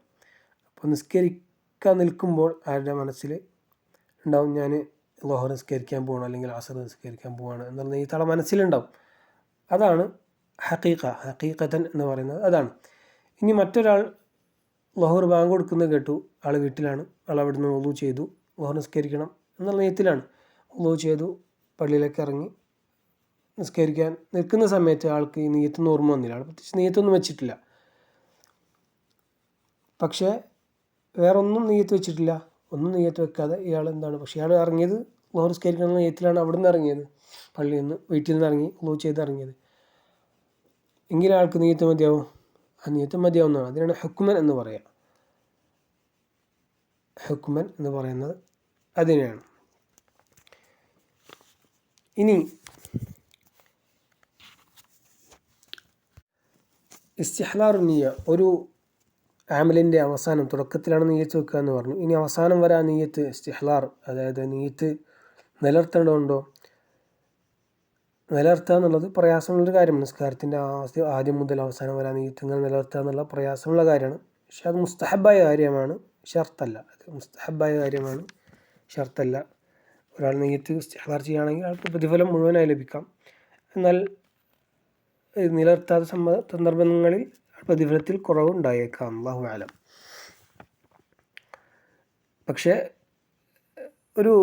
അപ്പോൾ നിസ്കരിക്കാൻ നിൽക്കുമ്പോൾ അയാളുടെ മനസ്സിൽ ഉണ്ടാവും ഞാൻ ളുഹർ നിസ്കരിക്കാൻ പോകണം അല്ലെങ്കിൽ അസർ നിസ്കരിക്കാൻ പോവാണ് എന്നുള്ള നെയ്യത്ത് മനസ്സിലുണ്ടാവും. അതാണ് ഹഖീഖത്തൻ എന്ന് പറയുന്നത് അതാണ്. ഇനി മറ്റൊരാൾ ളുഹർ ബാങ്ക് കൊടുക്കുന്നത് കേട്ടു, ആൾ വീട്ടിലാണ്, ആൾ അവിടെ നിന്ന് വുളു ചെയ്തു, ളുഹർ നിസ്കരിക്കണം എന്നുള്ള നെയ്യത്തിലാണ്, വുളു ചെയ്തു പള്ളിയിലേക്ക് ഇറങ്ങി നിസ്കരിക്കാൻ നിൽക്കുന്ന സമയത്ത് ആൾക്ക് ഈ നെയ്യത്തൊന്നും ഓർമ്മ വന്നില്ല, ആൾ പ്രത്യേകിച്ച് നെയ്യത്തൊന്നും വെച്ചിട്ടില്ല. പക്ഷേ വേറെ ഒന്നും നെയ്യത്ത് വെച്ചിട്ടില്ല, ഒന്നും നെയ്യത്ത് വെക്കാതെ ഇയാൾ എന്താണ്, പക്ഷേ ഇയാൾ ഇറങ്ങിയത് ളുഹർ നിസ്കരിക്കണം എന്ന നെയ്യത്തിലാണ് അവിടെ നിന്ന് ഇറങ്ങിയത്, പള്ളിയിൽ നിന്ന് വീട്ടിൽ നിന്ന് ഇറങ്ങി വുളു ചെയ്ത് ഇറങ്ങിയത്. എങ്കിലും ആൾക്ക് നെയ്യത്ത് മതിയാവും, ആ നെയ്യത്ത് മതിയാവുന്നതാണ്. അതിനാണ് ഹുക്മൻ എന്ന് പറയുക. ഹുക്മൻ എന്ന് പറയുന്നത് അതിനെയാണ്. ഇനി ഇസ്തിഹ്ലാറു നിയ്യ, ഒരു ആമലിൻ്റെ അവസാനം തുടക്കത്തിലാണ് നെയ്യത്ത് വെക്കുക എന്ന് പറഞ്ഞു. ഇനി അവസാനം വരെ ആ നെയ്യത്ത് ഇസ്തിഹ്ലാർ, അതായത് നെയ്യത്ത് നിലനിർത്തേണ്ടതുണ്ടോ? നിലനിർത്തുക എന്നുള്ളത് പ്രയാസമുള്ളൊരു കാര്യമാണ്. നിസ്കാരത്തിൻ്റെ ആദ്യം മുതൽ അവസാനം വരെ നെയ്യത്തുകൾ നിലനിർത്തുക എന്നുള്ള പ്രയാസമുള്ള കാര്യമാണ്. പക്ഷെ അത് മുസ്തഹബായ കാര്യമാണ്, ഷർത്തല്ല. അത് മുസ്തഹബായ കാര്യമാണ്, ഷർത്തല്ല. ഒരാൾ നെയ്യത്ത് ഇസ്തിഹ്ലാർ ചെയ്യുകയാണെങ്കിൽ ആൾക്ക് പ്രതിഫലം മുഴുവനായി ലഭിക്കാം. എന്നാൽ നിലനിർത്താത്ത സന്ദർഭങ്ങളിൽ പ്രതിഫലത്തിൽ കുറവ് ഉണ്ടായേക്കാം, അല്ലാഹു അലം. പക്ഷേ ഒരു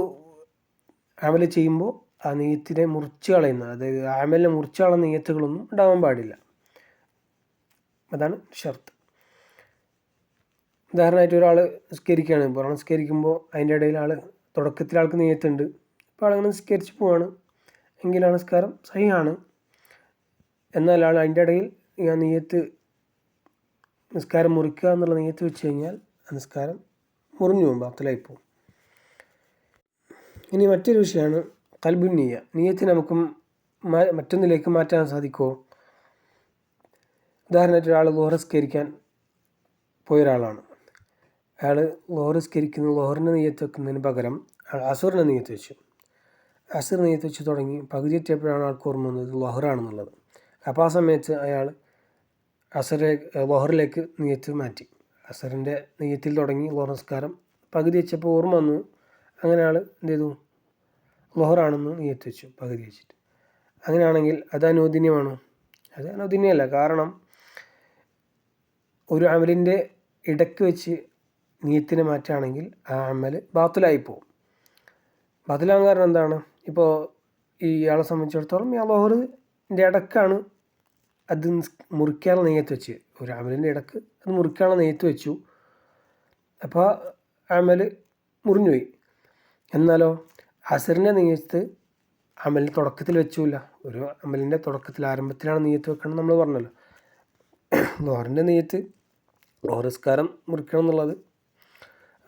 അമൽ ചെയ്യുമ്പോൾ ആ നെയ്യത്തിനെ മുറിച്ച് കളയുന്ന, അതായത് അമലിനെ മുറിച്ച് കളയുന്ന നെയ്യത്തുകളൊന്നും ഉണ്ടാവാൻ പാടില്ല. അതാണ് ഷർത്ത്. ഉദാഹരണമായിട്ട് ഒരാൾ നിസ്കരിക്കുകയാണ്, ഇപ്പോൾ നിസ്കരിക്കുമ്പോൾ അതിൻ്റെ ഇടയിൽ തുടക്കത്തിൽ ആൾക്ക് നെയ്യത്തുണ്ട്, അപ്പോൾ ആളങ്ങനെ നിസ്കരിച്ച് പോവാണ് എങ്കിൽ ആ നിസ്കാരം സഹിഹാണ്. എന്നാൽ ആൾ അതിൻ്റെ ഇടയിൽ ആ നെയ്യത്ത് നിസ്കാരം മുറിക്കുക എന്നുള്ള നെയ്യത്ത് വെച്ച് കഴിഞ്ഞാൽ ആ നിസ്കാരം മുറിഞ്ഞു പോകും, ബാത്തിലായിപ്പോവും. ഇനി മറ്റൊരു വിഷയമാണ് ഖൽബുൻ നിയ്യ. നിയ്യത്ത് നമുക്ക് മറ്റൊന്നിലേക്ക് മാറ്റാൻ സാധിക്കുമോ? ഉദാഹരണമായിട്ട് ഒരാൾ ളുഹർ നിസ്കരിക്കാൻ പോയ ഒരാളാണ്. അയാൾ ളുഹർ നിസ്കരിക്കുന്ന ളുഹറിൻ്റെ നെയ്യത്ത് വെക്കുന്നതിന് പകരം അസുറിൻ്റെ നെയ്യത്ത് വെച്ചു. അസുർ നെയ്യത്ത് വെച്ച് തുടങ്ങി പകുതി എത്തിയപ്പോഴാണ് ആൾക്ക് ഓർമ്മ വന്നത് ളുഹറാണെന്നുള്ളത്. അപ്പോൾ ആ സമയത്ത് അയാൾ ളുഹറിലേക്ക് നെയ്യത്ത് മാറ്റി. അസറിൻ്റെ നെയ്യത്തിൽ തുടങ്ങി ളുഹർ നിസ്കാരം പകുതി വെച്ചപ്പോൾ ഓർമ്മ വന്നു, അങ്ങനെ ആൾ എന്ത് ചെയ്തു, ളുഹറാണെന്ന് നെയ്യത്ത് വെച്ചു പകുതി വെച്ചിട്ട്. അങ്ങനെയാണെങ്കിൽ അത് അനുവദനീയമാണോ? അത് അനുവദനീയമല്ല. കാരണം ഒരു അമലിൻ്റെ ഇടയ്ക്ക് വെച്ച് നെയ്യത്തിനെ മാറ്റുകയാണെങ്കിൽ ആ അമൽ ബാത്തിലായിപ്പോവും. ബാത്തിലാകാൻ കാരണം എന്താണ്? ഇപ്പോൾ ഇയാളെ സംബന്ധിച്ചിടത്തോളം ഈ ളുഹറിൻ്റെ ഇടക്കാണ് അത് മുറിക്കാനുള്ള നെയ്യത്ത് വെച്ച്, ഒരു അമലിൻ്റെ ഇടക്ക് അത് മുറിക്കാനുള്ള നെയ്യത്ത് വെച്ചു, അപ്പോൾ അമൽ മുറിഞ്ഞുപോയി. എന്നാലോ അസറിൻ്റെ നെയ്യത്ത് അമലിൻ്റെ തുടക്കത്തിൽ വെച്ചില്ല. ഒരു അമലിൻ്റെ തുടക്കത്തിൽ ആരംഭത്തിലാണ് നെയ്യത്ത് വെക്കണം നമ്മൾ പറഞ്ഞല്ലോ. ളുഹറിൻ്റെ നെയ്യത്ത് ളുഹർ നിസ്കാരം മുറിക്കണം എന്നുള്ളത്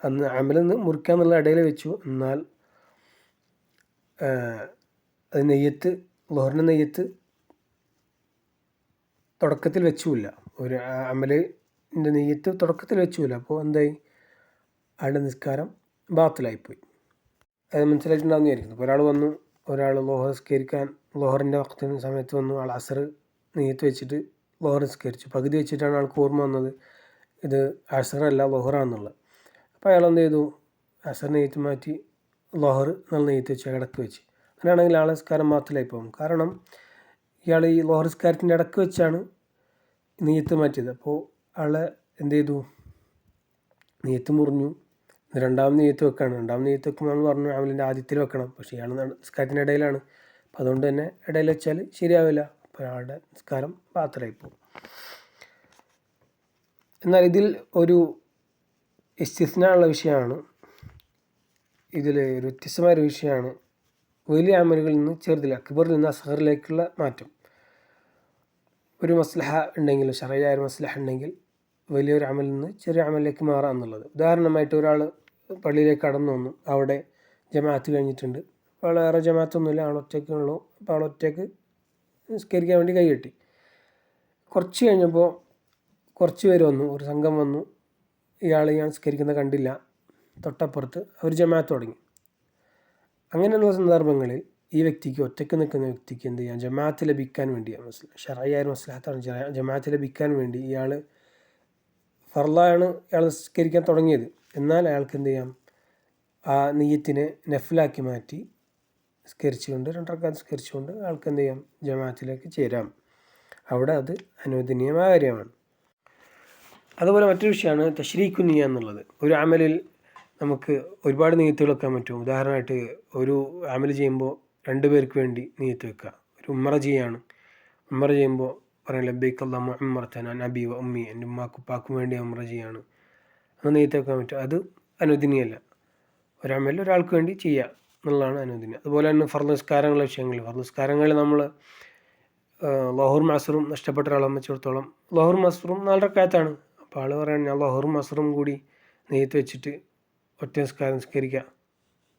അന്ന് അമലിൽ നിന്ന് മുറിക്കുക എന്നുള്ള ഇടയിൽ വെച്ചു. എന്നാൽ അത് നെയ്യത്ത് ളുഹറിൻ്റെ നെയ്യത്ത് തുടക്കത്തിൽ വെച്ചുമില്ല, ഒരു അമലിൻ്റെ നെയ്യത്ത് തുടക്കത്തിൽ വെച്ചുമില്ല. അപ്പോൾ എന്തായി, അയാളുടെ നിസ്കാരം ബാത്തിലായിപ്പോയി. അത് മനസ്സിലായിട്ടുണ്ടാകുന്ന വിചാരിക്കുന്നു. ഇപ്പോൾ ഒരാൾ വന്നു, ഒരാൾ ളുഹർ നിസ്കരിക്കാൻ ളുഹറിൻ്റെ വഖത്തിന് സമയത്ത് വന്നു, ആൾ അസർ നെയ്യത്ത് വെച്ചിട്ട് ളുഹർ നിസ്കരിച്ചു. പകുതി വെച്ചിട്ടാണ് ആൾക്ക് ഓർമ്മ വന്നത് ഇത് അസറല്ല ളുഹറാണെന്നുള്ളത്. അപ്പോൾ അയാൾ എന്ത് ചെയ്തു, അസർ നെയ്യത്ത് മാറ്റി ളുഹർ എന്നുള്ള നെയ്യത്ത് വെച്ച് ഇടക്ക് വെച്ച്. അങ്ങനെയാണെങ്കിൽ ആളെ നിസ്കാരം ബാത്തിലായി പോകും. കാരണം ഇയാൾ ഈ ളുഹർ നിസ്കാരത്തിൻ്റെ ഇടക്ക് വെച്ചാണ് നെയ്യത്ത് മാറ്റിയത്. അപ്പോൾ ആളെ എന്ത് ചെയ്തു, നെയ്യത്ത് മുറിഞ്ഞു. രണ്ടാമത് നെയ്യത്ത് വെക്കുകയാണ്. രണ്ടാമത് നെയ്യത്ത് വെക്കുമ്പോൾ നമ്മൾ പറഞ്ഞു അമലിൻ്റെ ആദ്യത്തിൽ വെക്കണം, പക്ഷേ ഇയാൾ നിസ്കാരത്തിൻ്റെ ഇടയിലാണ്. അപ്പോൾ അതുകൊണ്ട് തന്നെ ഇടയിൽ വെച്ചാൽ ശരിയാവില്ല, അപ്പോൾ അയാളുടെ നിസ്കാരം ബാത്തിലായി പോകും. എന്നാൽ ഇതിൽ ഒരു ഇസ്തിസ്നാ ഉള്ള വിഷയമാണ്, ഇതിൽ ഒരു വ്യത്യസ്തമായ ഒരു വിഷയമാണ് വലിയ അമലുകളിൽ നിന്ന് ചെറുതിൽ അക്ബറിൽ നിന്ന് അസ്ഗറിലേക്കുള്ള മാറ്റം. ഒരു മസ്ലഹ ഉണ്ടെങ്കിൽ, ശറഈയായ ഒരു മസ്ലഹ ഉണ്ടെങ്കിൽ വലിയൊരു അമലിൽ നിന്ന് ചെറിയ അമലിലേക്ക് മാറുക എന്നുള്ളത്. ഉദാഹരണമായിട്ട് ഒരാൾ പള്ളിയിലേക്ക് കടന്നു വന്നു, അവിടെ ജമാഅത്ത് കഴിഞ്ഞിട്ടുണ്ട്, അപ്പോൾ വേറെ ജമാഅത്തൊന്നുമില്ല, ആളൊറ്റയ്ക്കുള്ളൂ. അപ്പോൾ ആളൊറ്റയ്ക്ക് നിസ്കരിക്കാൻ വേണ്ടി കൈ കെട്ടി. കുറച്ച് കഴിഞ്ഞപ്പോൾ കുറച്ച് പേര് വന്നു, ഒരു സംഘം വന്നു, ഇയാൾ നിസ്കരിക്കുന്നത് കണ്ടില്ല, തൊട്ടപ്പുറത്ത് അവർ ജമാഅത്ത് തുടങ്ങി. അങ്ങനെയുള്ള സന്ദർഭങ്ങളിൽ ഈ വ്യക്തിക്ക്, ഒറ്റയ്ക്ക് നിൽക്കുന്ന വ്യക്തിക്ക് എന്ത് ചെയ്യാം, ജമാഅത്ത് ലഭിക്കാൻ വേണ്ടി, ശർഈയായ മസ്ലഹത്താണ്, ജമാഅത്ത് ലഭിക്കാൻ വേണ്ടി ഇയാൾ ഫർളാണ് ഇയാൾ നിസ്കരിക്കാൻ തുടങ്ങിയത്, എന്നാൽ അയാൾക്ക് എന്ത് ചെയ്യാം, ആ നിയ്യത്തിനെ നഫ്ലാക്കി മാറ്റി നിസ്കരിച്ചുകൊണ്ട് 2 റക്അത്ത് നിസ്കരിച്ചുകൊണ്ട് അയാൾക്ക് എന്ത് ചെയ്യാം, ജമാഅത്തിലേക്ക് ചേരാം. അവിടെ അത് അനുവദനീയമായ കാര്യമാണ്. അതുപോലെ മറ്റൊരു വിഷയമാണ് തശ്രീക്കു നിയ്യ എന്നുള്ളത്. ഒരു അമലിൽ നമുക്ക് ഒരുപാട് നിയ്യത്തുകൾ വെക്കാൻ പറ്റും. ഉദാഹരണമായിട്ട് ഒരു അമൽ ചെയ്യുമ്പോൾ 2 പേർക്ക് വേണ്ടി നിയ്യത്ത് വെക്കുക. ഒരു ഉംറ ചെയ്യാണ്, ഉംറ ചെയ്യുമ്പോൾ പറയാം ലബ്ബൈക അല്ലാഹുമ്മ ഉംറതൻ അൻ അബി വ ഉമ്മി, എൻ്റെ ഉമ്മാക്കും ഉപ്പാക്കും വേണ്ടി ഉംറ ചെയ്യാണ്, അങ്ങനെ നിയ്യത്ത് വെക്കാൻ പറ്റും. അത് അനുവദനീയമല്ല. ഒരമൽ ഒരാൾക്ക് വേണ്ടി ചെയ്യുക എന്നുള്ളതാണ് അനുവദനീയം. അതുപോലെ തന്നെ ഫർള് നിസ്കാരങ്ങളുടെ വിഷയങ്ങളിൽ, ഫർള് നിസ്കാരങ്ങളിൽ നമ്മൾ ളുഹറും അസ്റും നഷ്ടപ്പെട്ട ഒരാളെ സംബന്ധിച്ചിടത്തോളം ളുഹറും അസ്റും 4 റക്അത്താണ്. അപ്പോൾ ആൾ പറയുകയാണ് ഞാൻ ളുഹറും അസ്റും കൂടി നിയ്യത്ത് വെച്ചിട്ട് ഒറ്റ നിസ്കാരം നിസ്കരിക്കുക,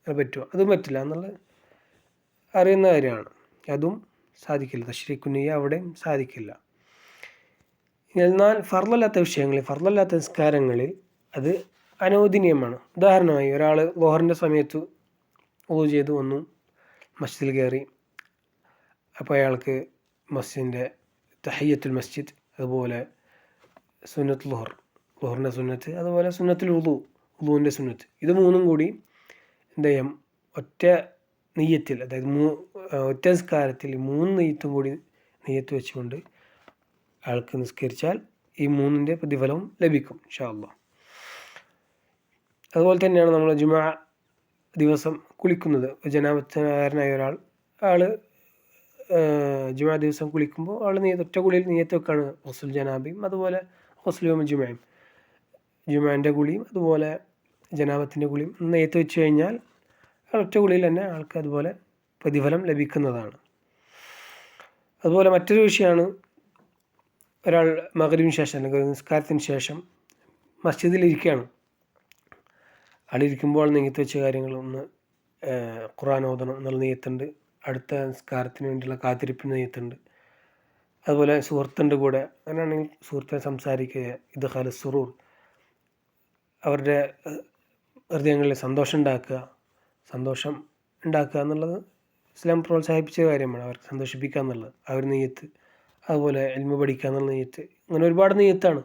അത് പറ്റുമോ? അതും പറ്റില്ല എന്നുള്ളത് അറിയുന്ന കാര്യമാണ്. അതും സാധിക്കില്ല. തശ്രീക്കു നിയ്യ അവിടെയും സാധിക്കില്ല. എന്നാൽ ഫർളല്ലാത്ത വിഷയങ്ങളിൽ, ഫർളല്ലാത്ത നിസ്കാരങ്ങളിൽ അത് അനുവദനീയമാണ്. ഉദാഹരണമായി ഒരാൾ ളുഹറിൻ്റെ സമയത്ത് വുളൂ ചെയ്ത് വന്നു, മസ്ജിദിൽ കയറി. അപ്പോൾ അയാൾക്ക് മസ്ജിദിൻ്റെ തഹിയ്യത്തുൽ മസ്ജിദ്, അതുപോലെ സുന്നത്ത് ളുഹറിൻ്റെ സുന്നത്ത്, അതുപോലെ സുന്നത്തുൽ വുളൂവിൻ്റെ സുന്നത്ത്, ഇത് 3 കൂടി എന്ത് ചെയ്യാം, ഒറ്റ നിയ്യത്തിൽ, അതായത് ഒറ്റ നിസ്കാരത്തിൽ 3 നിയ്യത്തും കൂടി നിയ്യത്ത് വെച്ചുകൊണ്ട് അയാൾക്ക് നിസ്കരിച്ചാൽ ഈ 3ൻ്റെ പ്രതിഫലവും ലഭിക്കും ഇൻഷാ അല്ലാഹ്. അതുപോലെ തന്നെയാണ് നമ്മൾ ജുമുഅ ദിവസം കുളിക്കുന്നത്. ജനാബത്തുകാരനായ ആൾ ജുമുഅ ദിവസം കുളിക്കുമ്പോൾ ആൾ ഒറ്റ കുളിയിൽ നിയ്യത്ത് വെക്കാണ്, ഗുസ്ലുൽ ജനാബയും അതുപോലെ ഗുസ്ലു യൗമുൽ ജുമുഅയും, ജുമുഅൻ്റെ കുളിയും അതുപോലെ ജനാബത്തിൻ്റെ കുളിയും നിയ്യത്ത് വെച്ച് കഴിഞ്ഞാൽ ഒറ്റ കുളിയിൽ തന്നെ ആൾക്ക് അതുപോലെ പ്രതിഫലം ലഭിക്കുന്നതാണ്. അതുപോലെ മറ്റൊരു വിഷയമാണ്, ഒരാൾ മഗ്‌രിബിന് ശേഷം അല്ലെങ്കിൽ ഒരു നിസ്കാരത്തിന് ശേഷം മസ്ജിദിൽ ഇരിക്കുകയാണ്. ആളിരിക്കുമ്പോൾ നിയ്യത്ത് വെച്ച കാര്യങ്ങളൊന്ന് ഖുർആൻ ഓതണം എന്നുള്ള നിയ്യത്തുണ്ട്, അടുത്ത നിസ്കാരത്തിന് വേണ്ടിയുള്ള കാത്തിരിപ്പിന് നിയ്യത്തുണ്ട്, അതുപോലെ സുഹൃത്തിൻ്റെ കൂടെ, അങ്ങനെയാണെങ്കിൽ സുഹൃത്തെ സംസാരിക്കുക, ഇദ്ഖാലു സുറൂർ, അവരുടെ ഹൃദയങ്ങളിൽ സന്തോഷം ഉണ്ടാക്കുക എന്നുള്ളത് ഇസ്ലാം പ്രോത്സാഹിപ്പിച്ച കാര്യമാണ്. അവർക്ക് സന്തോഷിപ്പിക്കുക എന്നുള്ളത് ആ ഒരു നിയ്യത്ത്. അതുപോലെ ഇൽമു പഠിക്കുക എന്നുള്ള നിയ്യത്ത്, അങ്ങനെ ഒരുപാട് നിയ്യത്താണ്.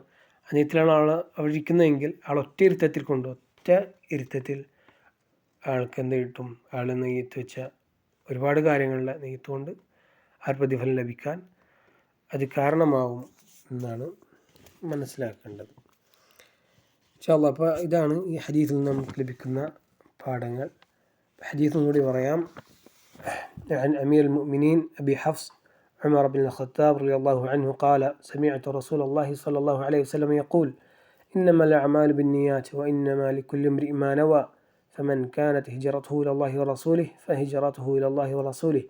ആ നിയ്യത്തിലാണ് അവിടെ ഇരിക്കുന്നതെങ്കിൽ ഒറ്റ ഇരുത്തത്തിൽ ആൾക്ക് എന്ത് കിട്ടും, ആൾ നിയ്യത്ത് വെച്ച ഒരുപാട് കാര്യങ്ങളുടെ നിയ്യത്ത് കൊണ്ട് ആ പ്രതിഫലം ലഭിക്കാൻ അത് കാരണമാവും എന്നാണ് മനസ്സിലാക്കേണ്ടത് ഇൻഷാ അല്ലാഹ്. അപ്പോൾ ഇതാണ് ഈ ഹദീസിൽ നിന്ന് നമുക്ക് ലഭിക്കുന്ന പാഠങ്ങൾ. ഹദീസും കൂടി പറയാം. عن أمير المؤمنين أبي حفص عمر بن الخطاب رضي الله عنه قال سمعت رسول الله صلى الله عليه وسلم يقول إنما الأعمال بالنيات وإنما لكل امرئ ما نوى فمن كانت هجرته إلى الله ورسوله فهجرته إلى الله ورسوله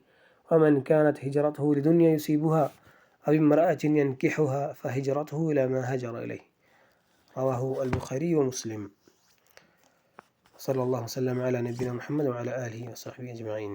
ومن كانت هجرته لدنيا يصيبها أو امرأة ينكحها فهجرته إلى ما هاجر إليه. رواه البخاري ومسلم. صلى الله وسلم على نبينا محمد وعلى آله وصحبه أجمعين.